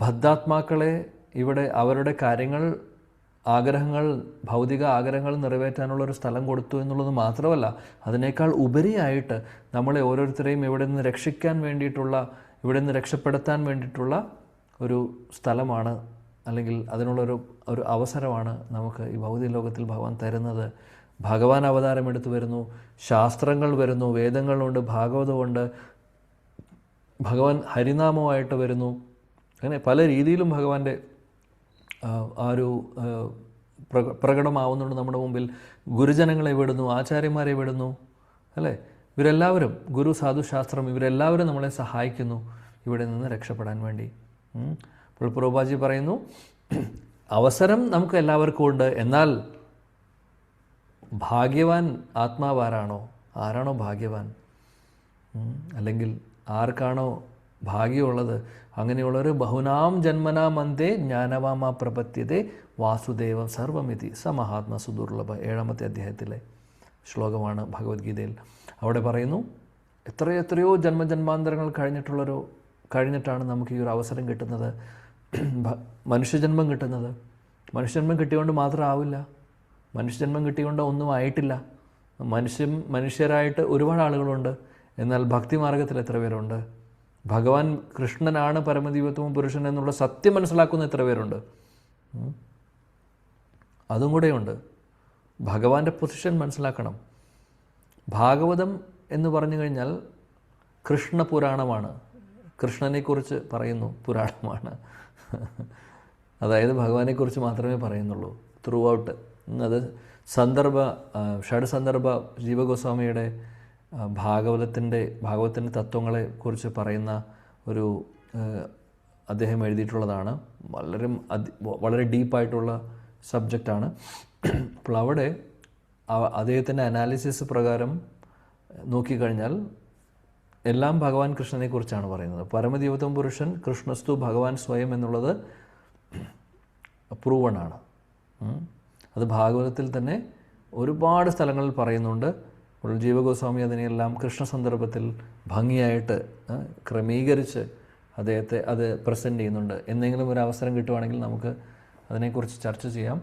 ബദ്ധാത്മാക്കളെ ഇവിടെ അവരുടെ കാര്യങ്ങൾ, ആഗ്രഹങ്ങൾ, ഭൗതിക ആഗ്രഹങ്ങൾ നിറവേറ്റാനുള്ളൊരു സ്ഥലം കൊടുത്തു എന്നുള്ളത് മാത്രമല്ല, അതിനേക്കാൾ ഉപരിയായിട്ട് നമ്മളെ ഓരോരുത്തരെയും ഇവിടെ നിന്ന് രക്ഷിക്കാൻ വേണ്ടിയിട്ടുള്ള, ഇവിടെ നിന്ന് രക്ഷപ്പെടുത്താൻ വേണ്ടിയിട്ടുള്ള ഒരു സ്ഥലമാണ്, അല്ലെങ്കിൽ അതിനുള്ളൊരു അവസരമാണ് നമുക്ക് ഈ ഭൗതിക ലോകത്തിൽ ഭഗവാൻ തരുന്നത്. ഭഗവാൻ അവതാരം എടുത്തു വരുന്നു, ശാസ്ത്രങ്ങൾ വരുന്നു, വേദങ്ങളുണ്ട്, ഭാഗവതമുണ്ട്, ഭഗവാൻ ഹരിനാമമായിട്ട് വരുന്നു. അങ്ങനെ പല രീതിയിലും ഭഗവാന്റെ ആ ഒരു പ്രകടമാവുന്നുണ്ട് നമ്മുടെ മുമ്പിൽ. ഗുരുജനങ്ങളെ വിടുന്നു, ആചാര്യന്മാരെ വിടുന്നു, അല്ലേ? ഇവരെല്ലാവരും, ഗുരു, സാധു, ശാസ്ത്രം, ഇവരെല്ലാവരും നമ്മളെ സഹായിക്കുന്നു ഇവിടെ നിന്ന് രക്ഷപ്പെടാൻ വേണ്ടി. അപ്പോൾ പ്രഭുപാദി പറയുന്നു അവസരം നമുക്ക് എല്ലാവർക്കും ഉണ്ട്. എന്നാൽ ഭാഗ്യവാൻ ആത്മാവാരാണോ? ആരാണോ ഭാഗ്യവാൻ? അല്ലെങ്കിൽ ആർക്കാണോ ഭാഗ്യമുള്ളത്, അങ്ങനെയുള്ളൊരു ബഹുനാം ജന്മനാം അന്തേ ജ്ഞാനവാമ പ്രപത്യതേ വാസുദേവ സർവമിതി സ മഹാത്മ സുദുർലഭ. 7-ാമത്തെ അധ്യായത്തിലെ ശ്ലോകമാണ് ഭഗവത്ഗീതയിൽ. അവിടെ പറയുന്നു എത്രയോ ജന്മജന്മാന്തരങ്ങൾ കഴിഞ്ഞിട്ടുള്ളൊരു കഴിഞ്ഞിട്ടാണ് നമുക്ക് ഈ ഒരു അവസരം കിട്ടുന്നത്, മനുഷ്യജന്മം കിട്ടുന്നത്. മനുഷ്യജന്മം കിട്ടിയോണ്ട് മാത്രം ആവില്ല, മനുഷ്യജന്മം കിട്ടിയോണ്ട് ഒന്നും ആയിട്ടില്ല. മനുഷ്യരായിട്ട് ഒരുപാട് ആളുകളുണ്ട്. എന്നാൽ ഭക്തിമാർഗത്തിൽ എത്ര പേരുണ്ട്? ഭഗവാൻ കൃഷ്ണനാണ് പരമദിവ്യത്വം പുരുഷൻ എന്നുള്ള സത്യം മനസ്സിലാക്കുന്ന എത്ര പേരുണ്ട്? അതും കൂടെയുണ്ട്. ഭഗവാന്റെ പൊസിഷൻ മനസ്സിലാക്കണം. ഭാഗവതം എന്ന് പറഞ്ഞു കഴിഞ്ഞാൽ കൃഷ്ണപുരാണമാണ്. കൃഷ്ണനെക്കുറിച്ച് പറയുന്നു പുരാണമാണ്. അതായത് ഭഗവാനെക്കുറിച്ച് മാത്രമേ പറയുന്നുള്ളൂ ത്രൂ ഔട്ട്. അത് ഷഡ്സന്ദർഭ ജീവഗോസ്വാമിയുടെ ഭാഗവതത്തിൻ്റെ തത്വങ്ങളെക്കുറിച്ച് പറയുന്ന ഒരു അദ്ദേഹം എഴുതിയിട്ടുള്ളതാണ്. വളരെ ഡീപ്പായിട്ടുള്ള സബ്ജക്റ്റാണ്. അപ്പോൾ അവിടെ അദ്ദേഹത്തിൻ്റെ അനാലിസിസ് പ്രകാരം നോക്കിക്കഴിഞ്ഞാൽ എല്ലാം ഭഗവാൻ കൃഷ്ണനെക്കുറിച്ചാണ് പറയുന്നത്. പരമദിവ്യത്വം പുരുഷൻ കൃഷ്ണസ്തു ഭഗവാൻ സ്വയം എന്നുള്ളത് പ്രൂവണാണ്. അത് ഭാഗവതത്തിൽ തന്നെ ഒരുപാട് സ്ഥലങ്ങളിൽ പറയുന്നുണ്ട്. ജീവഗോസ്വാമി അതിനെല്ലാം കൃഷ്ണ സന്ദർഭത്തിൽ ഭംഗിയായിട്ട് ക്രമീകരിച്ച് അദ്ദേഹത്തെ അത് പ്രസൻറ്റ് ചെയ്യുന്നുണ്ട്. എന്തെങ്കിലും ഒരു അവസരം കിട്ടുവാണെങ്കിൽ നമുക്ക് അതിനെക്കുറിച്ച് ചർച്ച ചെയ്യാം.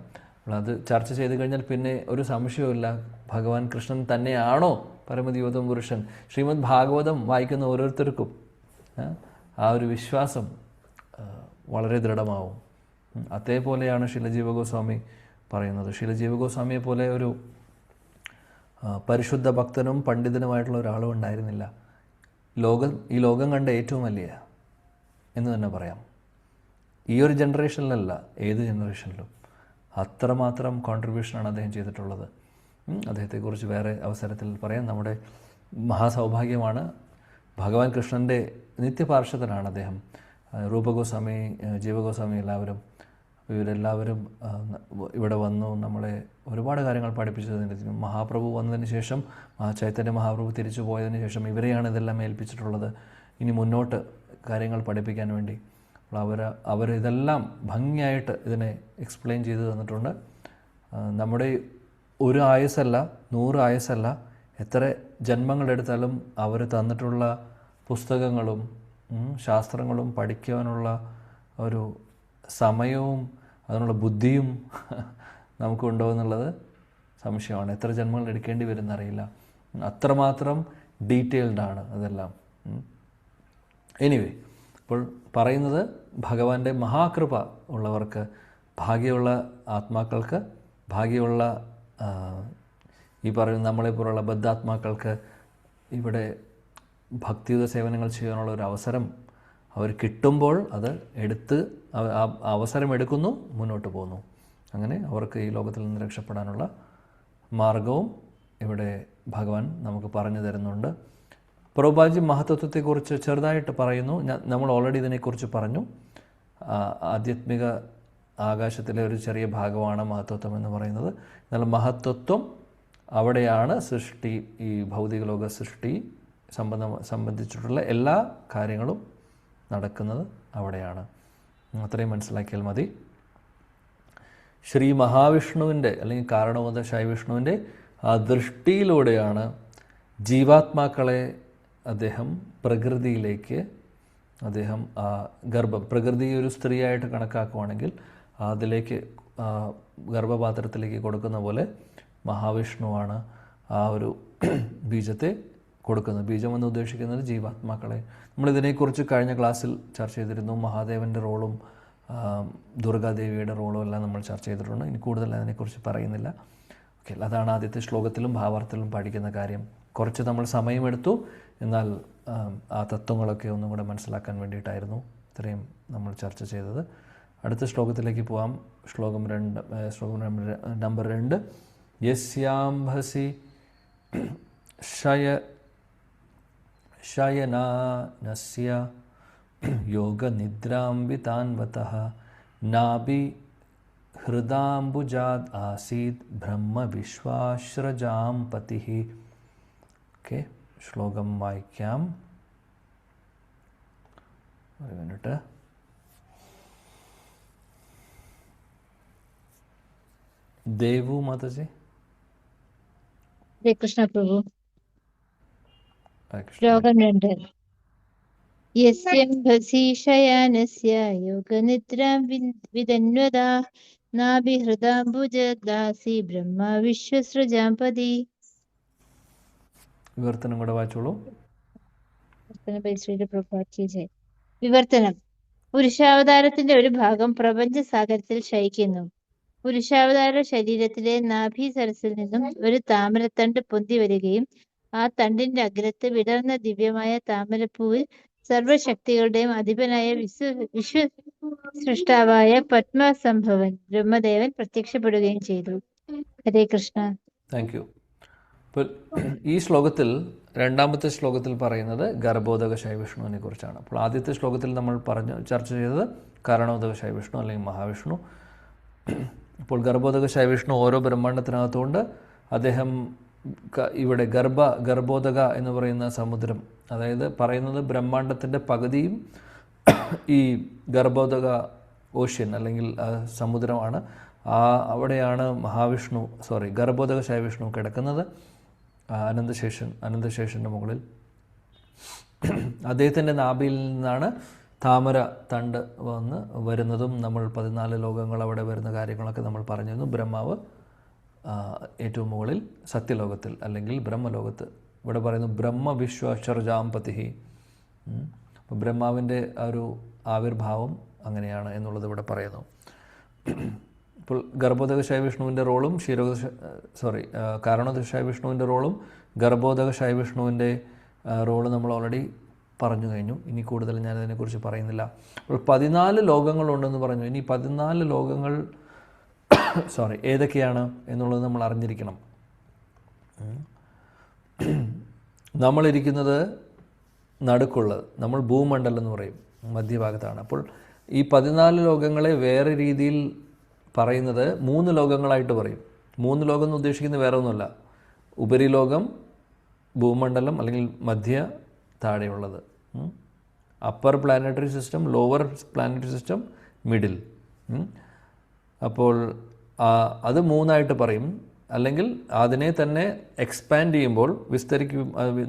അത് ചർച്ച ചെയ്ത് കഴിഞ്ഞാൽ പിന്നെ ഒരു സംശയവുമില്ല, ഭഗവാൻ കൃഷ്ണൻ തന്നെയാണോ പരമദിവ്യത്വം പുരുഷൻ. ശ്രീമദ് ഭാഗവതം വായിക്കുന്ന ഓരോരുത്തർക്കും ആ ഒരു വിശ്വാസം വളരെ ദൃഢമാവും. അതേപോലെയാണ് ശീലജീവഗോസ്വാമി പറയുന്നത്. ശീലജീവഗോസ്വാമിയെ പോലെ ഒരു പരിശുദ്ധ ഭക്തനും പണ്ഡിതനുമായിട്ടുള്ള ഒരാളും ഉണ്ടായിരുന്നില്ല. ഈ ലോകം കണ്ട ഏറ്റവും വലിയ എന്ന് തന്നെ പറയാം. ഈ ഒരു ജനറേഷനിലല്ല, ഏത് ജനറേഷനിലും അത്രമാത്രം കോൺട്രിബ്യൂഷനാണ് അദ്ദേഹം ചെയ്തിട്ടുള്ളത്. അദ്ദേഹത്തെക്കുറിച്ച് വേറെ അവസരത്തിൽ പറയാം. നമ്മുടെ മഹാസൗഭാഗ്യമാണ്. ഭഗവാൻ കൃഷ്ണൻ്റെ നിത്യപാർഷദനാണ് അദ്ദേഹം. രൂപഗോസ്വാമി, ജീവഗോസ്വാമി ഇവരെല്ലാവരും ഇവിടെ വന്നു നമ്മളെ ഒരുപാട് കാര്യങ്ങൾ പഠിപ്പിച്ചതിന്. മഹാപ്രഭു വന്നതിന് ശേഷം, ചൈതന്യ മഹാപ്രഭു തിരിച്ചു പോയതിന് ശേഷം ഇവരെയാണ് ഇതെല്ലാം ഏൽപ്പിച്ചിട്ടുള്ളത് ഇനി മുന്നോട്ട് കാര്യങ്ങൾ പഠിപ്പിക്കാൻ വേണ്ടി. അപ്പോൾ അവരിതെല്ലാം ഭംഗിയായിട്ട് ഇതിനെ എക്സ്പ്ലെയിൻ ചെയ്ത് തന്നിട്ടുണ്ട്. നമ്മുടെ ഒരു ആയുസ്സല്ല, 100 ആയുസ്സല്ല, എത്ര ജന്മങ്ങളെടുത്താലും അവർ തന്നിട്ടുള്ള പുസ്തകങ്ങളും ശാസ്ത്രങ്ങളും പഠിക്കാനുള്ള ഒരു സമയവും അതിനുള്ള ബുദ്ധിയും നമുക്കുണ്ടോ എന്നുള്ളത് സംശയമാണ്. എത്ര ജന്മങ്ങൾ എടുക്കേണ്ടി വരുമെന്നറിയില്ല. അത്രമാത്രം ഡീറ്റെയിൽഡാണ് അതെല്ലാം. എനിവേ, ഇപ്പോൾ പറയുന്നത് ഭഗവാന്റെ മഹാകൃപ ഉള്ളവർക്ക്, ഭാഗ്യമുള്ള ആത്മാക്കൾക്ക്, ഭാഗ്യമുള്ള ഈ പറയുന്ന നമ്മളെപ്പോലുള്ള ബദ്ധാത്മാക്കൾക്ക് ഇവിടെ ഭക്തിയുത സേവനങ്ങൾ ചെയ്യാനുള്ള ഒരു അവസരം അവർ കിട്ടുമ്പോൾ അത് എടുത്ത് അവസരം എടുക്കുന്നു, മുന്നോട്ട് പോകുന്നു. അങ്ങനെ അവർക്ക് ഈ ലോകത്തിൽ നിന്ന് രക്ഷപ്പെടാനുള്ള മാർഗവും ഇവിടെ ഭഗവാൻ നമുക്ക് പറഞ്ഞു തരുന്നുണ്ട്. പ്രഭുപാദി മഹത്വത്വത്തെക്കുറിച്ച് ചെറുതായിട്ട് പറയുന്നു. നമ്മൾ ഓൾറെഡി ഇതിനെക്കുറിച്ച് പറഞ്ഞു. ആധ്യാത്മിക ആകാശത്തിലെ ഒരു ചെറിയ ഭാഗമാണ് മഹത്വത്വം എന്ന് പറയുന്നത്. എന്നാൽ മഹത്വത്വം അവിടെയാണ് സൃഷ്ടി, ഈ ഭൗതിക ലോക സൃഷ്ടി സംബന്ധിച്ചിട്ടുള്ള എല്ലാ കാര്യങ്ങളും നടക്കുന്നത് അവിടെയാണ്. അത്രയും മനസ്സിലാക്കിയാൽ മതി. ശ്രീ മഹാവിഷ്ണുവിൻ്റെ അല്ലെങ്കിൽ കാരണോദ ശൈവിഷ്ണുവിൻ്റെ ആ ദൃഷ്ടിയിലൂടെയാണ് ജീവാത്മാക്കളെ അദ്ദേഹം പ്രകൃതിയിലേക്ക്, അദ്ദേഹം പ്രകൃതി ഒരു സ്ത്രീയായിട്ട് കണക്കാക്കുവാണെങ്കിൽ അതിലേക്ക് ഗർഭപാത്രത്തിലേക്ക് കൊടുക്കുന്ന പോലെ മഹാവിഷ്ണുവാണ് ആ ഒരു ബീജത്തെ കൊടുക്കുന്നത്. ബീജം എന്ന് ഉദ്ദേശിക്കുന്നത് ജീവാത്മാക്കളെ. നമ്മളിതിനെക്കുറിച്ച് കഴിഞ്ഞ ക്ലാസ്സിൽ ചർച്ച ചെയ്തിരുന്നു. മഹാദേവൻ്റെ റോളും ദുർഗാദേവിയുടെ റോളും എല്ലാം നമ്മൾ ചർച്ച ചെയ്തിട്ടുണ്ട്. ഇനി കൂടുതൽ അതിനെക്കുറിച്ച് പറയുന്നില്ല. ഓക്കെ, അതാണ് ആദ്യത്തെ ശ്ലോകത്തിലും ഭാവാർത്ഥത്തിലും പഠിക്കുന്ന കാര്യം. കുറച്ച് നമ്മൾ സമയമെടുത്തു, എന്നാൽ ആ തത്വങ്ങളൊക്കെ ഒന്നും കൂടെ മനസ്സിലാക്കാൻ വേണ്ടിയിട്ടായിരുന്നു ഇത്രയും നമ്മൾ ചർച്ച ചെയ്തത്. അടുത്ത ശ്ലോകത്തിലേക്ക് പോവാം. ശ്ലോകം നമ്പർ 2. യസ്യാംഭസി ശയനാനസ്യ യോഗനിദ്രാംവിതാൻവതഃ നാഭി ഹൃദാംബുജാദ് ആസീത് ബ്രഹ്മ വിശ്വാശ്രജാം പതിഃ. ഓക്കെ, ശ്ലോകം വായിക്കാം. ഒരു മിനിറ്റ്. ദേവു മാതാജി. ശ്രീകൃഷ്ണ പ്രഭു. ശ്ലോകം 2. യസ്യംഭസി ശയാനസ്യ യോഗനിദ്രാം വിദന്വദാ നാഭിഹൃദാംബുജദാസി ബ്രഹ്മ വിശ്വസൃജാംപതി. വിവർത്തനം കൂടെ വായിച്ചോളൂ. വിവർത്തനം. പുരുഷാവതാരത്തിന്റെ ഒരു ഭാഗം പ്രപഞ്ച സാഗരത്തിൽ ശയിക്കുന്നു. പുരുഷാവതാര ശരീരത്തിലെ നാഭി സരസിൽ നിന്നും ഒരു താമരത്തണ്ട് പൊന്തി വരികയും ആ തണ്ടിന്റെ അഗ്രത്ത് വിടർന്ന ദിവ്യമായ താമരപ്പൂവിൽ സർവശക്തികളുടെയും അധിപനായ വിശ്വസൃഷ്ടാവായ പത്മസംഭവൻ ബ്രഹ്മദേവൻ പ്രത്യക്ഷപ്പെടുകയും ചെയ്തു. ഹരേ കൃഷ്ണ. Thank you. അപ്പോൾ ഈ ശ്ലോകത്തിൽ രണ്ടാമത്തെ ശ്ലോകത്തിൽ പറയുന്നത് ഗർഭോദകശായ വിഷ്ണുവിനെ കുറിച്ചാണ്. അപ്പോൾ ആദ്യത്തെ ശ്ലോകത്തിൽ നമ്മൾ ചർച്ച ചെയ്തത് കാരണോദകശായ വിഷ്ണു അല്ലെങ്കിൽ മഹാവിഷ്ണു. അപ്പോൾ ഗർഭോദകശായ വിഷ്ണു ഓരോ ബ്രഹ്മാണ്ടത്തിനകത്തുകൊണ്ട് അദ്ദേഹം ഇവിടെ ഗർഭോദക എന്ന് പറയുന്ന സമുദ്രം, അതായത് പറയുന്നത് ബ്രഹ്മാണ്ടത്തിൻ്റെ പകുതിയും ഈ ഗർഭോദക ഓഷ്യൻ അല്ലെങ്കിൽ സമുദ്രമാണ്. അവിടെയാണ് ഗർഭോദകശായ വിഷ്ണു കിടക്കുന്നത്. അനന്തശേഷൻ്റെ മുകളിൽ അദ്ദേഹത്തിൻ്റെ നാഭിയിൽ നിന്നാണ് താമര തണ്ട് വരുന്നതും നമ്മൾ 14 ലോകങ്ങൾ അവിടെ വരുന്ന കാര്യങ്ങളൊക്കെ നമ്മൾ പറഞ്ഞിരുന്നു. ബ്രഹ്മാവ് ഏറ്റവും മുകളിൽ സത്യലോകത്തിൽ അല്ലെങ്കിൽ ബ്രഹ്മലോകത്ത്, ഇവിടെ പറയുന്നു ബ്രഹ്മ വിശ്വസൃജാംപതി. അപ്പോൾ ബ്രഹ്മാവിൻ്റെ ഒരു ആവിർഭാവം അങ്ങനെയാണ് എന്നുള്ളത് ഇവിടെ പറയുന്നു. ഇപ്പോൾ ഗർഭോദകശായ വിഷ്ണുവിൻ്റെ റോളും കാരണോദകശായ വിഷ്ണുവിൻ്റെ റോളും ഗർഭോദകശായ വിഷ്ണുവിൻ്റെ റോള് നമ്മൾ ഓൾറെഡി പറഞ്ഞു കഴിഞ്ഞു. ഇനി കൂടുതൽ ഞാനതിനെക്കുറിച്ച് പറയുന്നില്ല. അപ്പോൾ 14 ലോകങ്ങളുണ്ടെന്ന് പറഞ്ഞു. ഇനി 14 ലോകങ്ങൾ ഏതൊക്കെയാണ് എന്നുള്ളത് നമ്മൾ അറിഞ്ഞിരിക്കണം. നമ്മളിരിക്കുന്നത് നടുക്കുള്ളത്, നമ്മൾ ഭൂമണ്ഡലം എന്ന് പറയും, മധ്യഭാഗത്താണ്. അപ്പോൾ ഈ 14 ലോകങ്ങളെ വേറെ രീതിയിൽ പറയുന്നത് 3 ലോകങ്ങളായിട്ട് പറയും. 3 ലോകം എന്ന് ഉദ്ദേശിക്കുന്നത് വേറെ ഒന്നുമല്ല. ഉപരിലോകം, ഭൂമണ്ഡലം അല്ലെങ്കിൽ മധ്യ, താഴെയുള്ളത്. Upper planetary system, lower planetary system, middle. അപ്പോൾ അത് 3ആയിട്ട് പറയും. അല്ലെങ്കിൽ അതിനെ തന്നെ എക്സ്പാൻഡ് ചെയ്യുമ്പോൾ,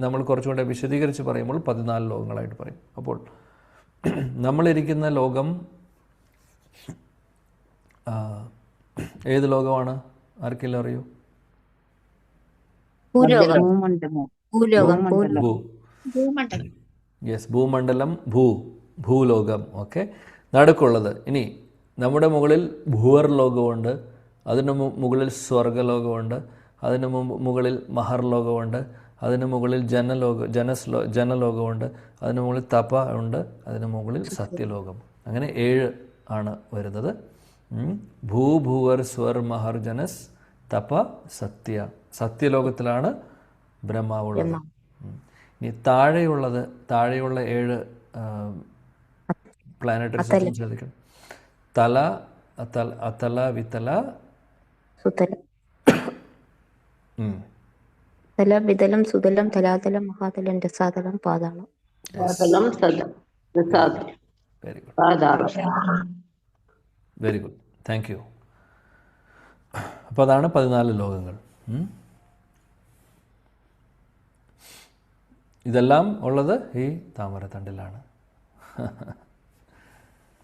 നമ്മൾ കുറച്ചുകൂടെ വിശദീകരിച്ച് പറയുമ്പോൾ 14 ലോകങ്ങളായിട്ട് പറയും. അപ്പോൾ നമ്മളിരിക്കുന്ന ലോകം ഏത് ലോകമാണ്? ആർക്കെല്ലാം അറിയൂ? ഭൂമണ്ഡലം, ഭൂലോകം. ഓക്കെ, നടുക്കുള്ളത്. ഇനി നമ്മുടെ മുകളിൽ ഭൂവർ ലോകമുണ്ട്, അതിന് മുകളിൽ സ്വർഗലോകമുണ്ട്, അതിന് മുകളിൽ മഹർലോകമുണ്ട്, അതിന് മുകളിൽ ജനലോകമുണ്ട്, അതിന് മുകളിൽ തപ ഉണ്ട്, അതിന് മുകളിൽ സത്യലോകം. അങ്ങനെ 7 ആണ് വരുന്നത്. ഭൂഭൂവർ സ്വർ മഹർ ജനസ് തപ സത്യ. സത്യലോകത്തിലാണ് ബ്രഹ്മാവുള്ളത്. ഇനി താഴെയുള്ള 7 പ്ലാനറ്ററി സിസ്റ്റം ശ്രദ്ധിക്കണം. തല, അതല, വിതല, വിതലം, സുതലം, തലാതലം, മഹാതലം, രസാതലം, പാതാളം. Very good, thank you. അപ്പോൾ അതാണ് 14 ലോകങ്ങൾ. ഇതെല്ലാം ഉള്ളത് ഈ താമരത്തണ്ടിലാണ്.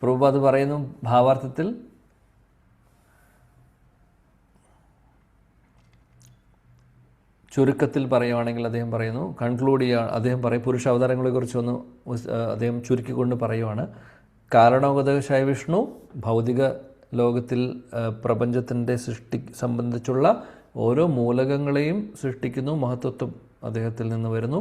പ്രഭുപാദ് പറയുന്നു ഭാവാർത്ഥത്തിൽ, ചുരുക്കത്തിൽ പറയുവാണെങ്കിൽ അദ്ദേഹം പറയുന്നു, അദ്ദേഹം പറയും പുരുഷാവതാരങ്ങളെക്കുറിച്ച് അദ്ദേഹം ചുരുക്കിക്കൊണ്ട് പറയുവാണ്. കാരണോദകശായ വിഷ്ണു ഭൗതിക ലോകത്തിൽ പ്രപഞ്ചത്തിൻ്റെ സൃഷ്ടി സംബന്ധിച്ചുള്ള ഓരോ മൂലകങ്ങളെയും സൃഷ്ടിക്കുന്നു. മഹത്വത്വം അദ്ദേഹത്തിൽ നിന്ന് വരുന്നു.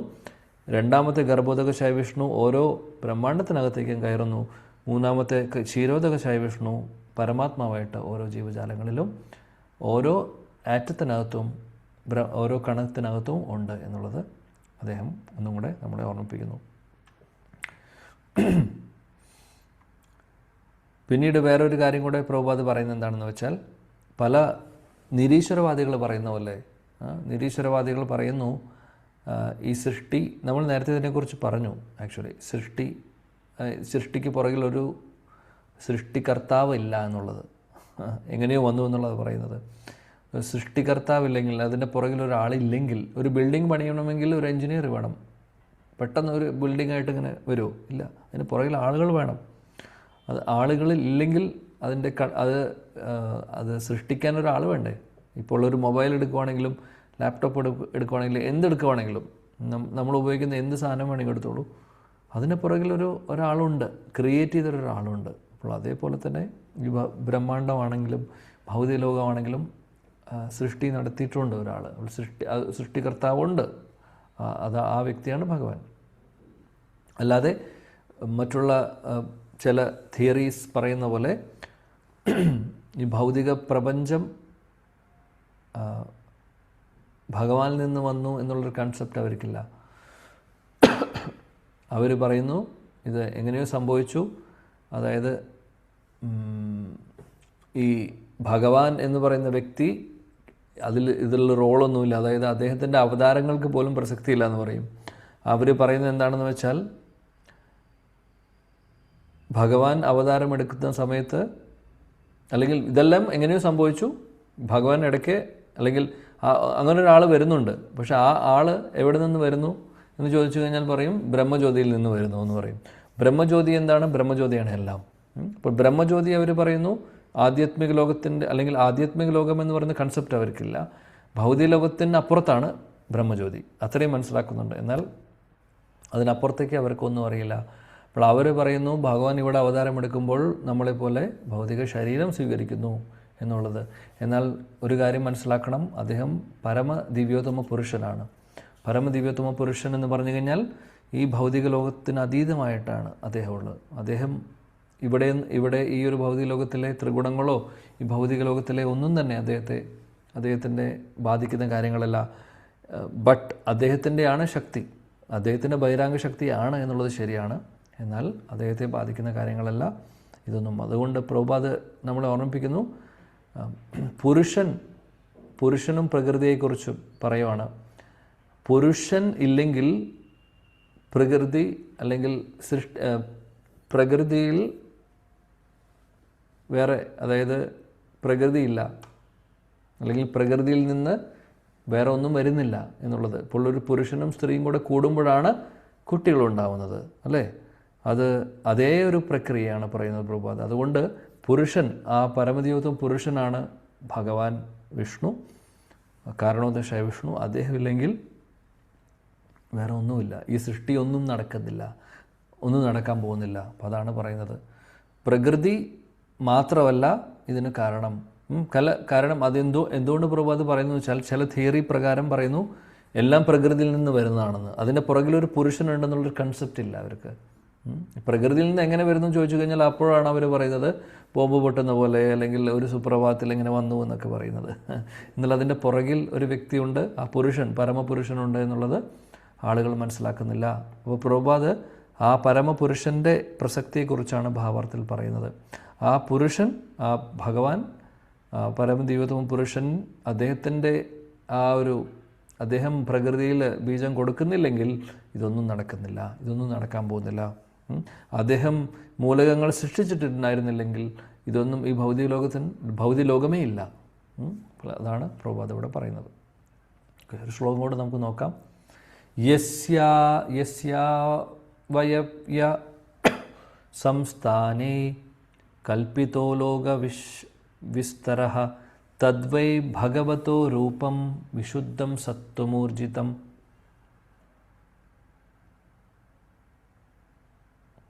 രണ്ടാമത്തെ ഗർഭോദകശായ വിഷ്ണു ഓരോ ബ്രഹ്മാണ്ടത്തിനകത്തേക്കും കയറുന്നു. മൂന്നാമത്തെ ക്ഷീരോദകശായ വിഷ്ണു പരമാത്മാവായിട്ട് ഓരോ ജീവജാലങ്ങളിലും ഓരോ ആറ്റത്തിനകത്തും ഓരോ കണത്തിനകത്തും ഉണ്ട് എന്നുള്ളത് അദ്ദേഹം ഒന്നും കൂടെ നമ്മളെ ഓർമ്മിപ്പിക്കുന്നു. പിന്നീട് വേറൊരു കാര്യം കൂടെ പ്രഭുപാദ് പറയുന്നത് എന്താണെന്ന് വെച്ചാൽ, പല നിരീശ്വരവാദികൾ പറയുന്ന പോലെ നിരീശ്വരവാദികൾ പറയുന്നു ഈ സൃഷ്ടി, നമ്മൾ നേരത്തെ ഇതിനെക്കുറിച്ച് പറഞ്ഞു ആക്ച്വലി, സൃഷ്ടിക്ക് പുറകിൽ ഒരു സൃഷ്ടികർത്താവ് ഇല്ല എന്നുള്ളത്, എങ്ങനെയോ വന്നു എന്നുള്ളത് പറയുന്നത്. സൃഷ്ടികർത്താവില്ലെങ്കിൽ, അതിൻ്റെ പുറകിൽ ഒരാളില്ലെങ്കിൽ, ഒരു ബിൽഡിംഗ് പണിയണമെങ്കിൽ ഒരു എൻജിനീയർ വേണം, പെട്ടെന്ന് ഒരു ബിൽഡിങ്ങായിട്ട് ഇങ്ങനെ വരുമോ? ഇല്ല. അതിന് പുറകിൽ ആളുകൾ വേണം. അത് ആളുകളില്ലെങ്കിൽ അതിൻ്റെ അത് സൃഷ്ടിക്കാൻ ഒരാൾ വേണ്ടേ? ഇപ്പോൾ ഒരു മൊബൈൽ എടുക്കുവാണെങ്കിലും ലാപ്ടോപ്പ് എടുക്കുവാണെങ്കിലും എന്തെടുക്കുവാണെങ്കിലും നമ്മൾ ഉപയോഗിക്കുന്ന എന്ത് സാധനം വേണമെങ്കിൽ എടുത്തോളൂ, അതിന് പുറകിൽ ഒരാളുണ്ട്, ക്രിയേറ്റ് ചെയ്തൊരാളുണ്ട്. അപ്പോൾ അതേപോലെ തന്നെ ഈ ബ്രഹ്മാണ്ടമാണെങ്കിലും ഭൗതിക ലോകമാണെങ്കിലും സൃഷ്ടി നടത്തിയിട്ടുണ്ട് ഒരാൾ. സൃഷ്ടികർത്താവുണ്ട്. അത് ആ വ്യക്തിയാണ് ഭഗവാൻ. അല്ലാതെ മറ്റുള്ള ചില തിയറീസ് പറയുന്ന പോലെ ഈ ഭൗതിക പ്രപഞ്ചം ഭഗവാനിൽ നിന്ന് വന്നു എന്നുള്ളൊരു കൺസെപ്റ്റ് അവർക്കില്ല. അവർ പറയുന്നു ഇത് എങ്ങനെയോ സംഭവിച്ചു. അതായത് ഈ ഭഗവാൻ എന്ന് പറയുന്ന വ്യക്തി ഇതിലുള്ള റോളൊന്നുമില്ല. അതായത് അദ്ദേഹത്തിൻ്റെ അവതാരങ്ങൾക്ക് പോലും പ്രസക്തിയില്ല എന്ന് പറയും. അവർ പറയുന്നത് എന്താണെന്ന് വെച്ചാൽ, ഭഗവാൻ അവതാരമെടുക്കുന്ന സമയത്ത്, അല്ലെങ്കിൽ ഇതെല്ലാം എങ്ങനെയോ സംഭവിച്ചു, ഭഗവാൻ ഇടയ്ക്ക് അല്ലെങ്കിൽ അങ്ങനെ ഒരാൾ വരുന്നുണ്ട്. പക്ഷെ ആ ആൾ എവിടെ നിന്ന് വരുന്നു എന്ന് ചോദിച്ചു കഴിഞ്ഞാൽ പറയും ബ്രഹ്മജ്യോതിയിൽ നിന്ന് വരുന്നു എന്ന് പറയും. ബ്രഹ്മജ്യോതി എന്താണ്? ബ്രഹ്മജ്യോതിയാണ് എല്ലാം. അപ്പോൾ ബ്രഹ്മജ്യോതി അവർ പറയുന്നു ആധ്യാത്മിക ലോകത്തിൻ്റെ, അല്ലെങ്കിൽ ആധ്യാത്മിക ലോകം എന്ന് പറയുന്ന കൺസെപ്റ്റ് അവർക്കില്ല. ഭൗതിക ലോകത്തിന് അപ്പുറത്താണ് ബ്രഹ്മജ്യോതി, അത്രയും മനസ്സിലാക്കുന്നുണ്ട്. എന്നാൽ അതിനപ്പുറത്തേക്ക് അവർക്കൊന്നും അറിയില്ല. അപ്പോൾ അവർ പറയുന്നു ഭഗവാൻ ഇവിടെ അവതാരമെടുക്കുമ്പോൾ നമ്മളെപ്പോലെ ഭൗതിക ശരീരം സ്വീകരിക്കുന്നു എന്നുള്ളത്. എന്നാൽ ഒരു കാര്യം മനസ്സിലാക്കണം, അദ്ദേഹം പരമദിവ്യോത്തമ പുരുഷനാണ്. പരമദിവ്യോത്തമ പുരുഷൻ എന്ന് കഴിഞ്ഞാൽ ഈ ഭൗതിക ലോകത്തിന് അതീതമായിട്ടാണ് അദ്ദേഹം ഉള്ളത്. അദ്ദേഹം ഇവിടെ ഈ ഒരു ഭൗതിക ലോകത്തിലെ ത്രിഗുണങ്ങളോ ഈ ഭൗതിക ലോകത്തിലെ ഒന്നും തന്നെ അദ്ദേഹത്തിൻ്റെ ബാധിക്കുന്ന കാര്യങ്ങളല്ല. ബട്ട് അദ്ദേഹത്തിൻ്റെയാണ് ശക്തി, അദ്ദേഹത്തിൻ്റെ ബഹിരാംഗ ശക്തിയാണ് എന്നുള്ളത് ശരിയാണ്. എന്നാൽ അദ്ദേഹത്തെ ബാധിക്കുന്ന കാര്യങ്ങളല്ല ഇതൊന്നും. അതുകൊണ്ട് പ്രഭുപാദ് നമ്മളെ ഓർമ്മിപ്പിക്കുന്നു, പുരുഷനും പ്രകൃതിയെക്കുറിച്ചും പറയുവാണ്. പുരുഷൻ ഇല്ലെങ്കിൽ പ്രകൃതി, അല്ലെങ്കിൽ പ്രകൃതിയിൽ വേറെ, അതായത് പ്രകൃതിയില്ല, അല്ലെങ്കിൽ പ്രകൃതിയിൽ നിന്ന് വേറെ ഒന്നും വരുന്നില്ല എന്നുള്ളത്. ഇപ്പോൾ ഒരു പുരുഷനും സ്ത്രീയും കൂടെ കൂടുമ്പോഴാണ് കുട്ടികളുണ്ടാവുന്നത്, അല്ലേ? അതേ ഒരു പ്രക്രിയയാണ് പറയുന്നത് പ്രഭുപാദ്. അതുകൊണ്ട് പുരുഷൻ, ആ പരമദിവ്യോത്തമ പുരുഷനാണ് ഭഗവാൻ വിഷ്ണു, കാരണോദശായ വിഷ്ണു. അദ്ദേഹം ഇല്ലെങ്കിൽ വേറെ ഒന്നുമില്ല, ഈ സൃഷ്ടി ഒന്നും നടക്കുന്നില്ല, ഒന്നും നടക്കാൻ പോകുന്നില്ല. അപ്പോൾ അതാണ് പറയുന്നത്. പ്രകൃതി മാത്രമല്ല ഇതിന് കാരണം. കാരണം എന്തുകൊണ്ട് പ്രഭുപാദ് പറയുന്നു വെച്ചാൽ, ചില തിയറി പ്രകാരം പറയുന്നു എല്ലാം പ്രകൃതിയിൽ നിന്ന് വരുന്നതാണെന്ന്. അതിൻ്റെ പുറകിലൊരു പുരുഷനുണ്ടെന്നുള്ളൊരു കൺസെപ്റ്റ് ഇല്ല അവർക്ക്. പ്രകൃതിയിൽ നിന്ന് എങ്ങനെ വരുന്നു ചോദിച്ചു കഴിഞ്ഞാൽ അപ്പോഴാണ് അവർ പറയുന്നത് ബോംബ് പൊട്ടുന്ന പോലെ, അല്ലെങ്കിൽ ഒരു സുപ്രഭാതത്തിൽ ഇങ്ങനെ വന്നു എന്നൊക്കെ പറയുന്നത്. എന്നാൽ അതിൻ്റെ പുറകിൽ ഒരു വ്യക്തിയുണ്ട്, ആ പുരുഷൻ, പരമപുരുഷനുണ്ട് എന്നുള്ളത് ആളുകൾ മനസ്സിലാക്കുന്നില്ല. അപ്പോൾ പ്രഭുപാദ് ആ പരമപുരുഷൻ്റെ പ്രസക്തിയെക്കുറിച്ചാണ് ഭാവാർത്ഥത്തിൽ പറയുന്നത്. ആ പുരുഷൻ, ആ ഭഗവാൻ, പരമദിവ്യോത്തമ പുരുഷൻ, അദ്ദേഹം പ്രകൃതിയിൽ ബീജം കൊടുക്കുന്നില്ലെങ്കിൽ ഇതൊന്നും നടക്കുന്നില്ല, ഇതൊന്നും നടക്കാൻ പോകുന്നില്ല. അദ്ദേഹം മൂലകങ്ങൾ സൃഷ്ടിച്ചിട്ടുണ്ടായിരുന്നില്ലെങ്കിൽ ഇതൊന്നും ഈ ഭൗതിക ലോകമേ ഇല്ല. അതാണ് പ്രഭുപാദ് ഇവിടെ പറയുന്നത്. ഒരു ശ്ലോകം കൂടെ നമുക്ക് നോക്കാം. യസ്യാവയവ്യ സംസ്ഥാനേ കൽപ്പിതോ ലോകവിസ്തരഃ തദ്വൈ ഭഗവതോ രൂപം വിശുദ്ധം സത്വമൂർജിതം.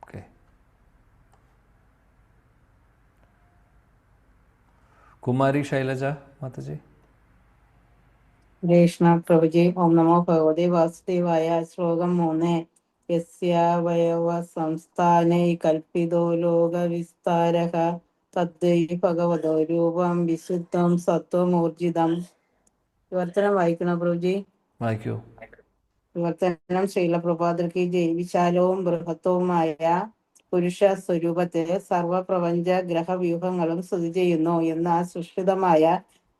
ഓക്കെ, കുമാരി ശൈലജ മാതാജി. കൃഷ്ണ പ്രഭുജി. ഓം നമോ ഭഗവതി വാസുദേവായ. ശ്ലോകം 3. യസ്യാവയവ സംസ്ഥാനൈ കൽപ്പിതോ ലോകവിസ്താരഃ തദ്വൈ ഭഗവതോ രൂപം വിശുദ്ധം സത്വമൂർജിതം. വിവർത്തനം വായിക്കണോ പ്രഭുജി? വായിക്കൂ. വിവർത്തനം. ശ്രീല പ്രഭാതർക്ക് ജയ്. വിശാലവും ബൃഹത്വവുമായ പുരുഷ സ്വരൂപത്തിൽ സർവപ്രപഞ്ച ഗ്രഹവ്യൂഹങ്ങളും സ്ഥിതി ചെയ്യുന്നു എന്ന സുഷ്ഠിതമായ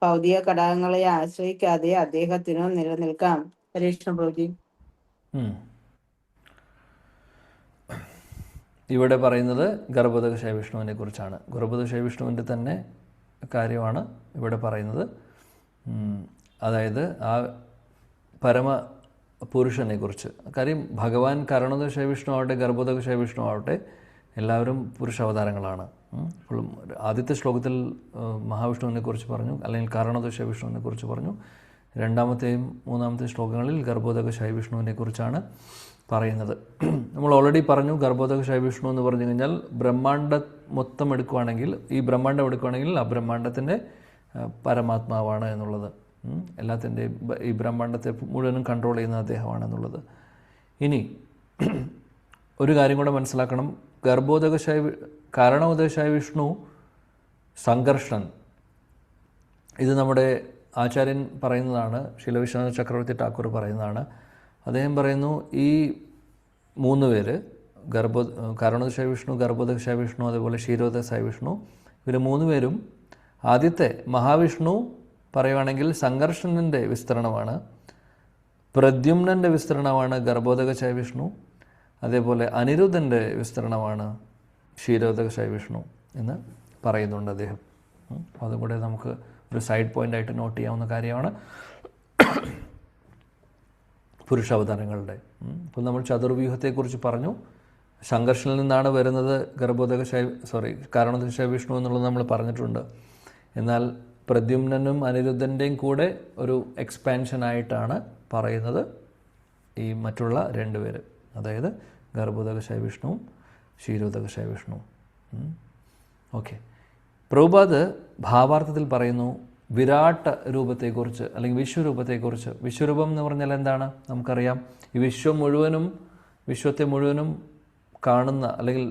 ഭൗതിക ഘടകങ്ങളെ ആശ്രയിക്കാതെ അദ്ദേഹത്തിനു നിലനിൽക്കാം. ഹരീഷ്ണ പ്രഭുജി. ഇവിടെ പറയുന്നത് ഗർഭോദകശായ വിഷ്ണുവിനെ കുറിച്ചാണ്. ഗർഭോദകശായ വിഷ്ണുവിൻ്റെ തന്നെ കാര്യമാണ് ഇവിടെ പറയുന്നത്. അതായത് ആ പുരുഷനെക്കുറിച്ച്. കാര്യം ഭഗവാൻ കരണോദക വിഷ്ണു ആവട്ടെ ഗർഭോദക വിഷ്ണു ആവട്ടെ എല്ലാവരും പുരുഷ അവതാരങ്ങളാണ്. അപ്പോൾ ആദ്യത്തെ ശ്ലോകത്തിൽ മഹാവിഷ്ണുവിനെ കുറിച്ച് പറഞ്ഞു, അല്ലെങ്കിൽ കാരണോദക വിഷ്ണുവിനെ കുറിച്ച് പറഞ്ഞു. രണ്ടാമത്തെയും മൂന്നാമത്തെയും ശ്ലോകങ്ങളിൽ ഗർഭോദക വിഷ്ണുവിനെ കുറിച്ചാണ് പറയുന്നത്. നമ്മൾ ഓൾറെഡി പറഞ്ഞു ഗർഭോദക വിഷ്ണു എന്ന് പറഞ്ഞു കഴിഞ്ഞാൽ ബ്രഹ്മാണ്ഡം മൊത്തം എടുക്കുകയാണെങ്കിൽ, ഈ ബ്രഹ്മാണ്ഡം എടുക്കുകയാണെങ്കിൽ ആ ബ്രഹ്മാണ്ഡത്തിൻ്റെ പരമാത്മാവാണ് എന്നുള്ളത്. എല്ലാത്തിൻ്റെയും ഈ ബ്രഹ്മാണ്ഡത്തെ മുഴുവനും കൺട്രോൾ ചെയ്യുന്ന അദ്ദേഹമാണെന്നുള്ളത്. ഇനി ഒരു കാര്യം കൂടെ മനസ്സിലാക്കണം. കാരണോദക വിഷ്ണു സംഘർഷൺ, ഇത് നമ്മുടെ ആചാര്യൻ പറയുന്നതാണ്, ശീലവിശ്വനാഥ ചക്രവർത്തി ഠാക്കൂർ പറയുന്നതാണ്. അദ്ദേഹം പറയുന്നു ഈ 3 പേര് കാരണോദക വിഷ്ണു, ഗർഭോദക വിഷ്ണു, അതേപോലെ ക്ഷീരോദക വിഷ്ണു, ഇവർ 3 പേരും ആദ്യത്തെ മഹാവിഷ്ണു പറയുവാണെങ്കിൽ സംഘർഷണൻ്റെ വിസ്തരണമാണ്, പ്രദ്യുമ്നൻ്റെ വിസ്തരണമാണ് ഗർഭോദക വിഷ്ണു, അതേപോലെ അനിരുദ്ധൻ്റെ വിസ്തരണമാണ് ക്ഷീരോദക വിഷ്ണു എന്ന് പറയുന്നുണ്ട് അദ്ദേഹം. അതും കൂടെ നമുക്ക് ഒരു സൈഡ് പോയിൻ്റായിട്ട് നോട്ട് ചെയ്യാവുന്ന കാര്യമാണ് പുരുഷാവതാരങ്ങളുടെ. ഇപ്പോൾ നമ്മൾ ചതുർവ്യൂഹത്തെക്കുറിച്ച് പറഞ്ഞു. സംഘർഷനിൽ നിന്നാണ് വരുന്നത് കാരണോദക വിഷ്ണു എന്നുള്ളത് നമ്മൾ പറഞ്ഞിട്ടുണ്ട്. എന്നാൽ പ്രദ്യുമ്നനും അനിരുദ്ധൻ്റെയും കൂടെ ഒരു എക്സ്പാൻഷനായിട്ടാണ് പറയുന്നത് ഈ മറ്റുള്ള 2 പേര്, അതായത് ഗർഭോദക വിഷ്ണുവും ക്ഷീരോദക വിഷ്ണുവും. ഓക്കെ, പ്രഭുപാദ് ഭാവാർത്ഥത്തിൽ പറയുന്നു വിരാട് രൂപത്തെക്കുറിച്ച്, അല്ലെങ്കിൽ വിശ്വരൂപത്തെക്കുറിച്ച്. വിശ്വരൂപം എന്ന് പറഞ്ഞാൽ എന്താണ് നമുക്കറിയാം. ഈ വിശ്വത്തെ മുഴുവനും കാണുന്ന, അല്ലെങ്കിൽ